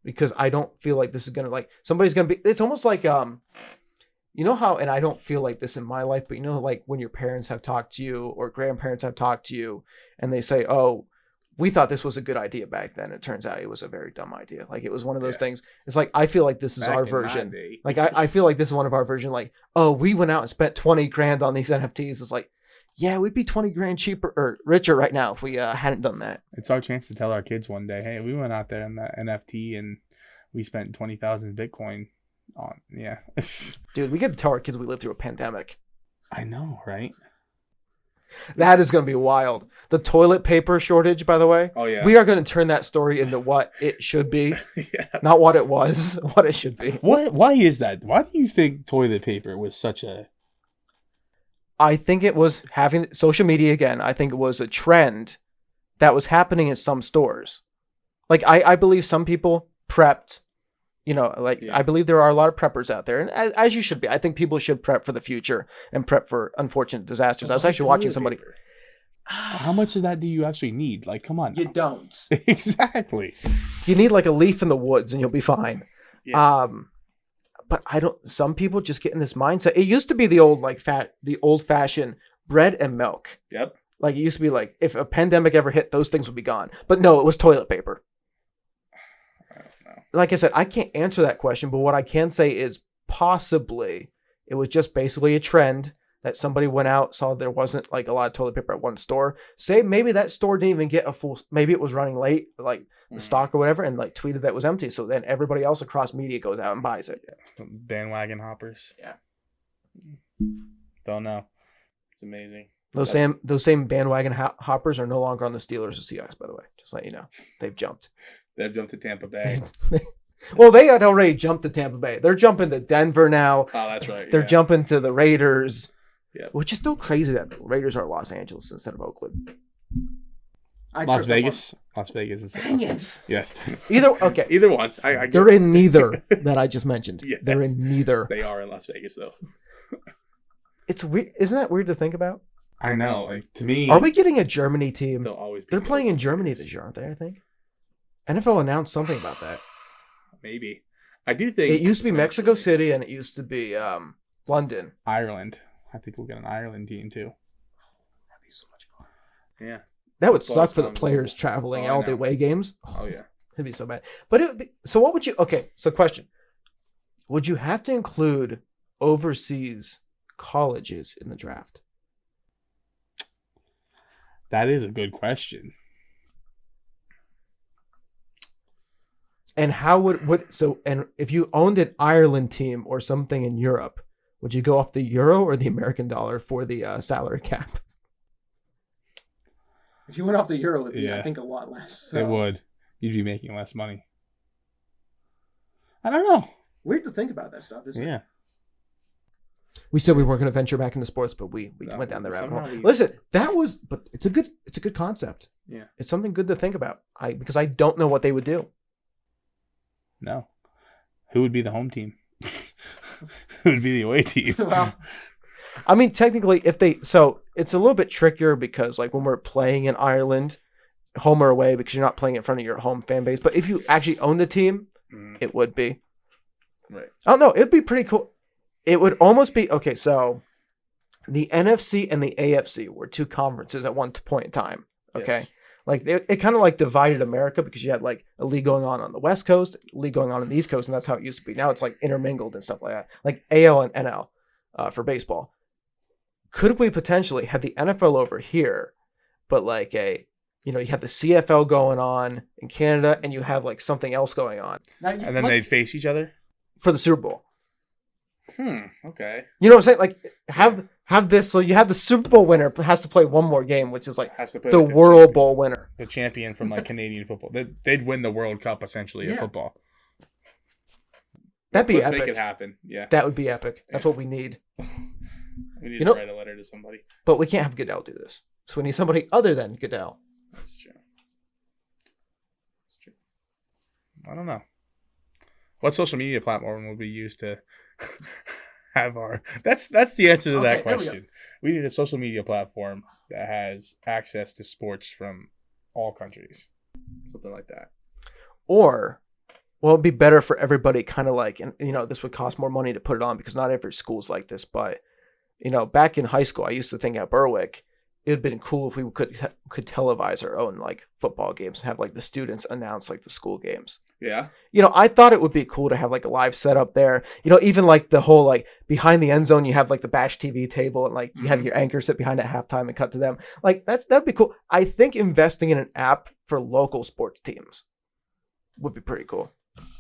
Because I don't feel like this is going to like, somebody's going to be, it's almost like, you know how, and I don't feel like this in my life, but you know, like when your parents have talked to you or grandparents have talked to you and they say, oh, we thought this was a good idea back then. It turns out it was a very dumb idea. Like it was one of those things. It's like, I feel like this is Back our in my version. day. Like I feel like this is one of our version. Like, oh, we went out and spent 20 grand on these NFTs. It's like, yeah, we'd be 20 grand cheaper or richer right now if we hadn't done that. It's our chance to tell our kids one day, hey, we went out there in that NFT and we spent 20,000 Bitcoin on. Yeah. Dude, we get to tell our kids we lived through a pandemic. I know, right? That is going to be wild. The toilet paper shortage, by the way. Oh, yeah. We are going to turn that story into what it should be. Yeah. Not what it was, what it should be. Why is that? Why do you think toilet paper was such a... I think it was having social media again. I think it was a trend that was happening in some stores. Like I believe some people prepped I believe there are a lot of preppers out there, and as you should be. I think people should prep for the future and prep for unfortunate disasters. I was actually watching somebody. How much of that do you actually need? Like, come on. You don't. Exactly. You need like a leaf in the woods and you'll be fine. Yeah. But some people just get in this mindset. It used to be the old fashioned bread and milk. Yep. Like, it used to be like, if a pandemic ever hit, those things would be gone. But no, it was toilet paper. I don't know. Like I said, I can't answer that question, but what I can say is possibly it was just basically a trend that somebody went out, saw there wasn't like a lot of toilet paper at one store. Say maybe that store didn't even get maybe it was running late, like the stock or whatever, and like tweeted that it was empty. So then everybody else across media goes out and buys it. Yeah. Bandwagon hoppers. Yeah. Don't know. It's amazing. Those same bandwagon hoppers are no longer on the Steelers or Seahawks, by the way. Just let you know. They've jumped. They've jumped to Tampa Bay. Well, they had already jumped to Tampa Bay. They're jumping to Denver now. Oh, that's right. They're jumping to the Raiders. Yeah. Which is still crazy that the Raiders are Los Angeles instead of Oakland. Las Vegas? Las Vegas instead. Dang it. Yes. Either one. I they're in neither that I just mentioned. Yes. They're in neither. They are in Las Vegas, though. It's weird. Isn't that weird to think about? I know. Like, to me, Are we getting a Germany team? They're playing in Germany this year, aren't they? I think NFL announced something about that. Maybe. I do think it used to be Mexico City and it used to be London. Ireland. I think we'll get an Ireland team too. That'd be so much fun. Yeah. That would suck for the players traveling all the away games. Oh yeah. It'd be so bad. But it would be, so what would you so question. Would you have to include overseas colleges in the draft? That is a good question. And how and if you owned an Ireland team or something in Europe, would you go off the euro or the American dollar for the salary cap? If you went off the euro, it'd be, I think, a lot less. So. It would. You'd be making less money. I don't know. Weird to think about that stuff, isn't it? We said we weren't going to venture back into sports, but we went down the rabbit hole. Listen, but it's a good concept. Yeah. It's something good to think about. Because I don't know what they would do. No. Who would be the home team? Who would be the away team? Well, I mean, technically, it's a little bit trickier because, like, when we're playing in Ireland, home or away, because you're not playing in front of your home fan base. But if you actually own the team, it would be. Right. I don't know. It'd be pretty cool. It would almost be okay. So, the NFC and the AFC were two conferences at one point in time. Okay. Yes. Like it kind of like divided America because you had like a league going on the West Coast, a league going on the East Coast, and that's how it used to be. Now it's like intermingled and stuff like that, like AL and NL for baseball. Could we potentially have the NFL over here, but like you have the CFL going on in Canada, and you have like something else going on, and then they'd face each other for the Super Bowl. Okay. You know what I'm saying? Like have this, so you have the Super Bowl winner has to play one more game, which is like the World Bowl winner. The champion from like Canadian football. They'd win the World Cup essentially in football. That'd be Let's epic. Make it happen. Yeah. That would be epic. That's what we need. We need to write a letter to somebody. But we can't have Goodell do this. So we need somebody other than Goodell. That's true. I don't know. What social media platform would we use to have our... That's the answer to that question. We need a social media platform that has access to sports from all countries. Something like that. Or, well, it'd be better for everybody kind of like, and this would cost more money to put it on because not every school's like this, but, back in high school, I used to think at Berwick, it would have been cool if we could televise our own like football games and have like the students announce like the school games. Yeah. I thought it would be cool to have like a live setup there. Even like the whole like behind the end zone, you have like the Bash TV table and like you have your anchor sit behind at halftime and cut to them. Like that'd be cool. I think investing in an app for local sports teams would be pretty cool.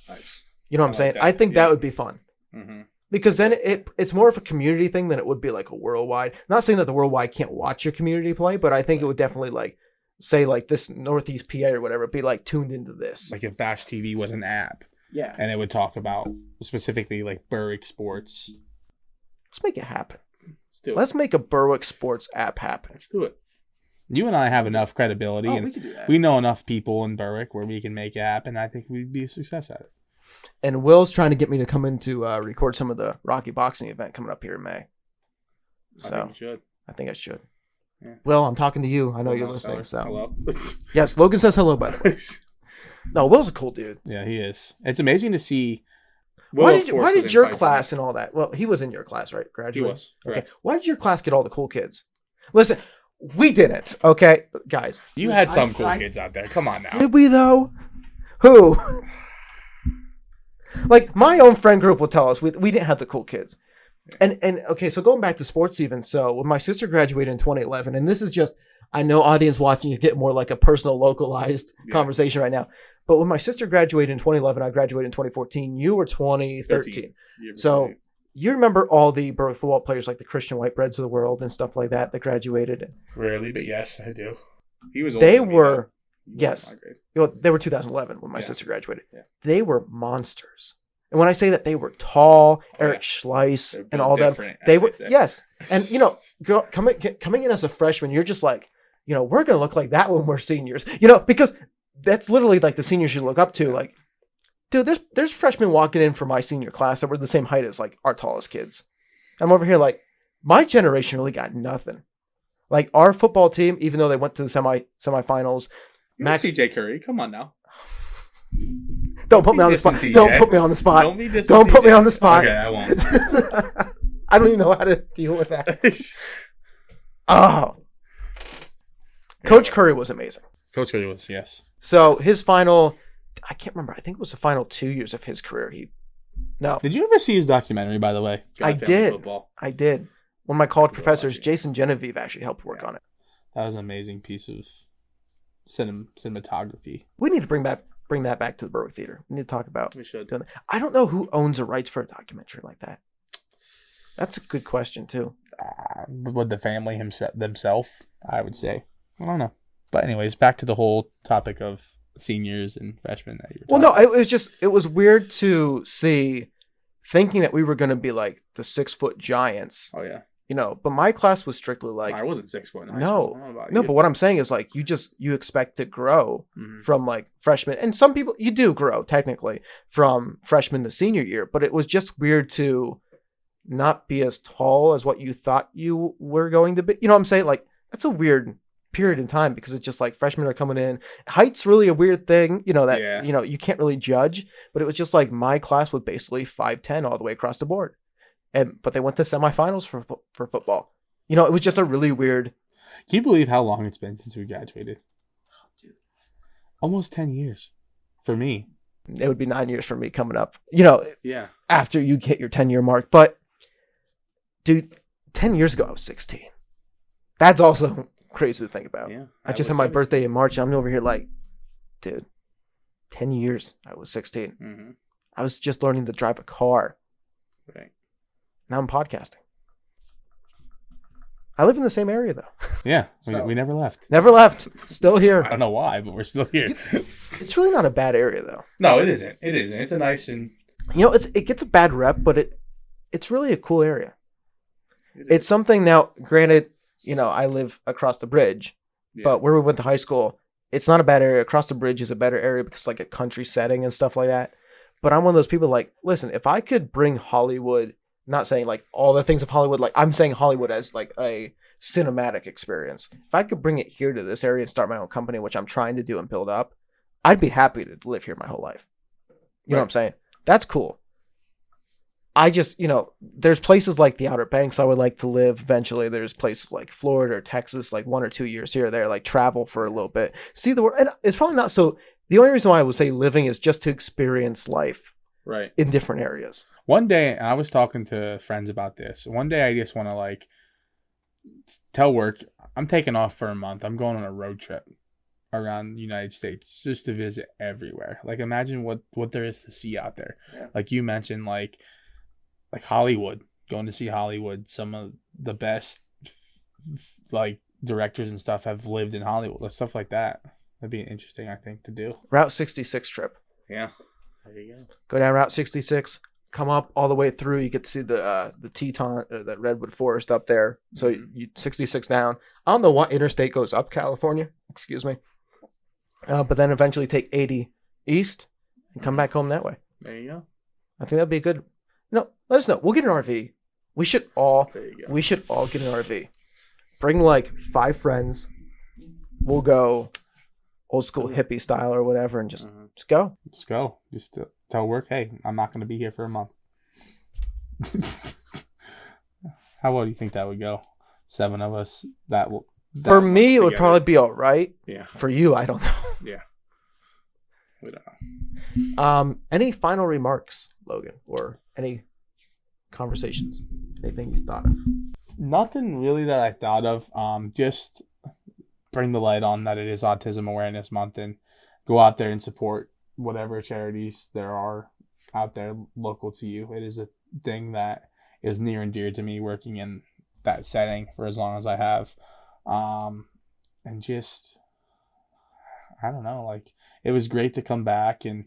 Nice. You know what I'm saying? I think that would be fun. Mm-hmm. Because then it's more of a community thing than it would be like a worldwide. Not saying that the worldwide can't watch your community play, but I think it would definitely like say like this Northeast PA or whatever be like tuned into this. Like if Bash TV was an app. Yeah. And it would talk about specifically like Berwick sports. Let's make it happen. Let's do it. Let's make a Berwick sports app happen. Let's do it. You and I have enough credibility and we could do that. We know enough people in Berwick where we can make it happen. I think we'd be a success at it. And Will's trying to get me to come in to record some of the Rocky boxing event coming up here in May. So I think you should. I think I should. Yeah. Will, I'm talking to you. I know you're no, listening. So hello. yes, Logan says hello, by the way. No, Will's a cool dude. Yeah, he is. It's amazing to see. Why did your class and all that? Well, he was in your class, right? Graduate. He was. Correct. Okay. Why did your class get all the cool kids? Listen, we didn't. Okay, guys. You had some cool kids out there. Come on now. Did we though? Who? Like my own friend group will tell us we didn't have the cool kids. And okay, so going back to sports even, so when my sister graduated in 2011, and this is just, I know audience watching, you get more like a personal localized conversation right now. But when my sister graduated in 2011, I graduated in 2014, you were 2013. So you remember all the Berwick football players like the Christian Whitebreads of the world and stuff like that graduated? Rarely, but yes, I do. He was. They were, yes. They were 2011 when my sister graduated. Yeah. They were monsters. And when I say that, they were tall, Eric Schleiss and all them. They were, yes. And, coming in as a freshman, you're just like, we're going to look like that when we're seniors. Because that's literally like the seniors you look up to. Like, dude, there's freshmen walking in for my senior class that were the same height as like our tallest kids. I'm over here like, my generation really got nothing. Like our football team, even though they went to the semifinals. Max CJ Curry, come on now. Don't put me on the spot. Don't put me on the spot. Don't put me on the spot. Okay, I won't. I don't even know how to deal with that. Oh. Coach Curry was amazing. Coach Curry was, yes. So his final, I can't remember. I think it was the final 2 years of his career. Did you ever see his documentary, by the way? I did. I did. One of my college professors, Jason Genevieve, actually helped work on it. That was an amazing piece of cinematography. We need to bring that back to the Berwick Theater. We need to talk about. We should. I don't know who owns the rights for a documentary like that. That's a good question too. Would the family themselves? I would say. I don't know. But anyways, back to the whole topic of seniors and freshmen that you were talking about. It was weird to see, thinking that we were going to be like the 6 foot giants. Oh yeah. But my class was strictly like, I wasn't 6 foot in high school. I don't know about no, you. but what I'm saying is like you expect to grow from like freshman, and some people you do grow technically from freshman to senior year, but it was just weird to not be as tall as what you thought you were going to be. You know what I'm saying? Like that's a weird period in time because it's just like freshmen are coming in. Height's really a weird thing, you can't really judge, but it was just like my class was basically 5'10" all the way across the board. But they went to semifinals for football. It was just a really weird. Can you believe how long it's been since we graduated? Dude. Almost 10 years for me. It would be 9 years for me coming up, after you hit your 10-year mark. But, dude, 10 years ago, I was 16. That's also crazy to think about. Yeah, I just had my birthday in March. And I'm over here like, dude, 10 years, I was 16. Mm-hmm. I was just learning to drive a car. Right. Now I'm podcasting. I live in the same area, though. Yeah, we never left. Never left. Still here. I don't know why, but we're still here. It's really not a bad area, though. No, it isn't. It isn't. It's a nice and... it gets a bad rep, but it's really a cool area. It's something now, granted, I live across the bridge, but where we went to high school, it's not a bad area. Across the bridge is a better area because it's like a country setting and stuff like that. But I'm one of those people like, listen, if I could bring Hollywood... Not saying like all the things of Hollywood, like I'm saying Hollywood as like a cinematic experience. If I could bring it here to this area and start my own company, which I'm trying to do and build up, I'd be happy to live here my whole life. You know what I'm saying? That's cool. I just, there's places like the Outer Banks I would like to live eventually. There's places like Florida or Texas, like 1 or 2 years here or there, like travel for a little bit. See the world. And it's probably not so. The only reason why I would say living is just to experience life. Right. In different areas. One day, and I was talking to friends about this. One day, I just want to like tell work, I'm taking off for a month. I'm going on a road trip around the United States just to visit everywhere. Like, imagine what there is to see out there. Yeah. Like you mentioned, like Hollywood, going to see Hollywood. Some of the best like directors and stuff have lived in Hollywood. Stuff like that. That'd be interesting, I think, to do. Route 66 trip. Yeah. There you go. Go down Route 66, come up all the way through. You get to see the Teton or the Redwood Forest up there. So you 66 down. I don't know what interstate goes up California. Excuse me. But then eventually take 80 east and come back home that way. There you go. I think that'd be a good. No, let us know. We'll get an RV. We should all. There you go. We should all get an RV. Bring like 5 friends. We'll go old school hippie style or whatever, and just go. Just go. Just tell work, hey, I'm not going to be here for a month. How well do you think that would go? 7 of us. For me, it would probably be all right. Yeah. For you, I don't know. Yeah. We don't know. Any final remarks, Logan, or any conversations? Anything you thought of? Nothing really that I thought of. Just bring the light on that it is Autism Awareness Month and go out there and support whatever charities there are out there local to you. It is a thing that is near and dear to me, working in that setting for as long as I have. And just, I don't know, like, it was great to come back and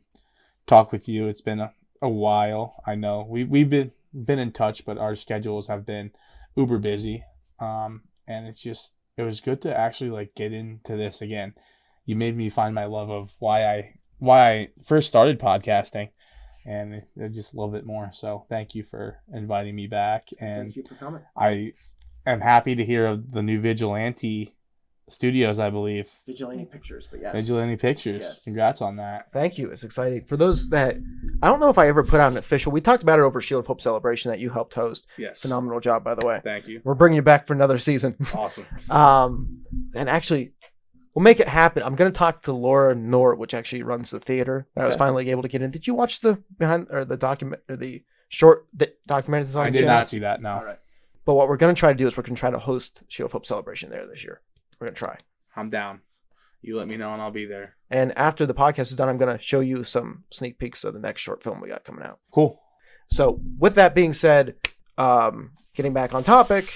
talk with you. It's been a while. I know we've been in touch, but our schedules have been uber busy. And it was good to actually like get into this again. You made me find my love of why I first started podcasting, and I just love it more. So thank you for inviting me back. And Thank you for coming. I am happy to hear of the new Vigilante Studios, I believe. Vigilante Pictures, but yes. Vigilante Pictures. Yes. Congrats on that. Thank you. It's exciting. For those that, I don't know if I ever put out an official, we talked about it over Shield of Hope Celebration that you helped host. Yes. Phenomenal job, by the way. Thank you. We're bringing you back for another season. Awesome. And actually, we'll make it happen. I'm going to talk to Laura Nort, which actually runs the theater that I was finally able to get in. Did you watch the short documentary that's on I the did channel? not see that, no. All right. But what we're going to try to do is we're going to try to host Shield of Hope Celebration there this year. We're going to try. I'm down. You let me know and I'll be there. And after the podcast is done, I'm going to show you some sneak peeks of the next short film we got coming out. Cool. So with that being said, getting back on topic,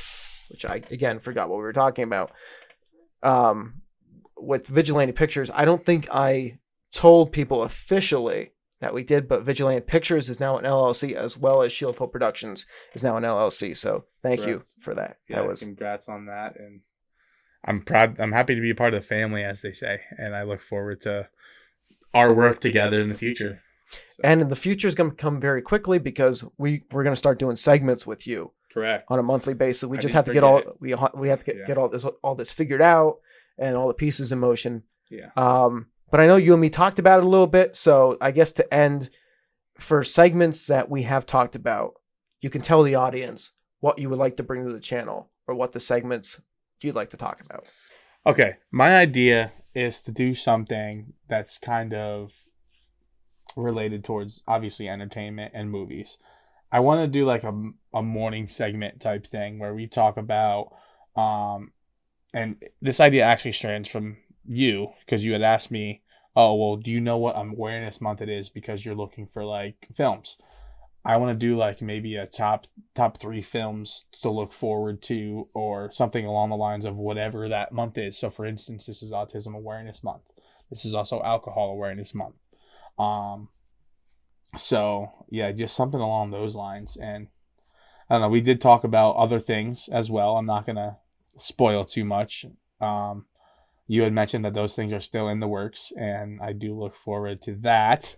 which I, again, forgot what we were talking about, with Vigilante Pictures, I don't think I told people officially that we did, but Vigilante Pictures is now an LLC, as well as Shield of Hope Productions is now an LLC. So thank you for that. Yeah, That was congrats on that. And I'm proud. I'm happy to be a part of the family, as they say. And I look forward to our work together in the future. So. And in the future is going to come very quickly because we're going to start doing segments with you. Correct. On a monthly basis. We I just didn't have to get forget we have to get all this figured out and all the pieces in motion. Yeah. But I know you and me talked about it a little bit, so I guess to end, for segments that we have talked about, you can tell the audience what you would like to bring to the channel or what the segments you'd like to talk about. Okay. My idea is to do something that's kind of related towards obviously entertainment and movies. I want to do like a morning segment type thing where we talk about, and this idea actually strands from you because you had asked me, oh, well, do you know what awareness month it is because you're looking for like films? I want to do like maybe a top 3 films to look forward to or something along the lines of whatever that month is. So for instance, this is Autism Awareness Month. This is also Alcohol Awareness Month. So yeah, just something along those lines. And I don't know, we did talk about other things as well. I'm not going to spoil too much. You had mentioned that those things are still in the works and I do look forward to that.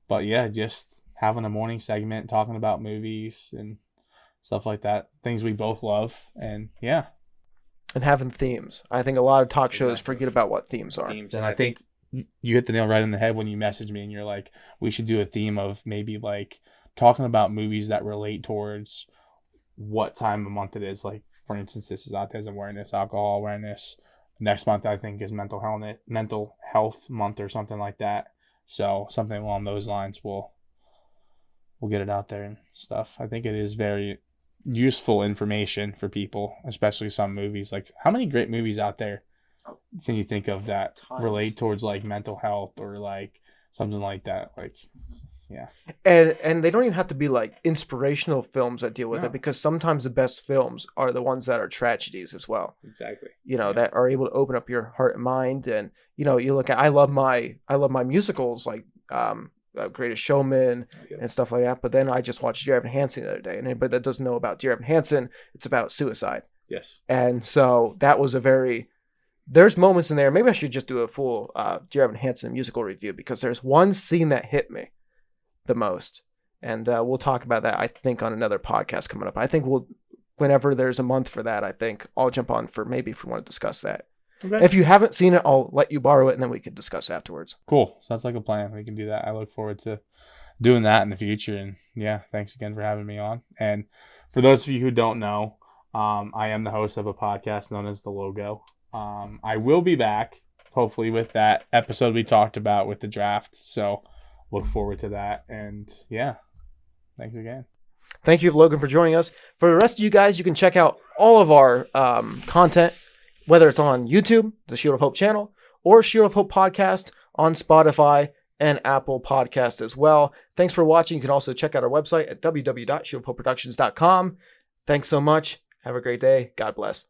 But yeah, just having a morning segment, talking about movies and stuff like that. Things we both love. And yeah. And having themes. I think a lot of talk shows forget about what themes are. And I think you hit the nail right in the head when you messaged me and you're like, we should do a theme of maybe like talking about movies that relate towards what time of month it is. Like, for instance, this is Autism Awareness, Alcohol Awareness. Next month, I think, is Mental Health Month or something like that. So something along those lines, we'll get it out there and stuff. I think it is very useful information for people, especially some movies. Like, how many great movies out there can you think of that relate towards like mental health or like something like that? Like, yeah. And they don't even have to be like inspirational films that deal with it, because sometimes the best films are the ones that are tragedies as well. Exactly. You know, that are able to open up your heart and mind. And, you know, you look at, I love my musicals like Greatest Showman and stuff like that. But then I just watched Dear Evan Hansen the other day. And anybody that doesn't know about Dear Evan Hansen, it's about suicide. Yes. And so that was there's moments in there. Maybe I should just do a full Dear Evan Hansen musical review, because there's one scene that hit me the most. And we'll talk about that, I think, on another podcast coming up. I think whenever there's a month for that, I think I'll jump on if we want to discuss that. Okay. If you haven't seen it, I'll let you borrow it, and then we can discuss afterwards. Cool. Sounds like a plan. We can do that. I look forward to doing that in the future. And yeah, thanks again for having me on. And for those of you who don't know, I am the host of a podcast known as The Logo. I will be back, hopefully, with that episode we talked about with the draft. So look forward to that. And yeah, thanks again. Thank you, Logan, for joining us. For the rest of you guys, you can check out all of our content, whether it's on YouTube, the Shield of Hope channel, or Shield of Hope podcast on Spotify and Apple Podcast as well. Thanks for watching. You can also check out our website at www.shieldofhopeproductions.com. Thanks so much. Have a great day. God bless.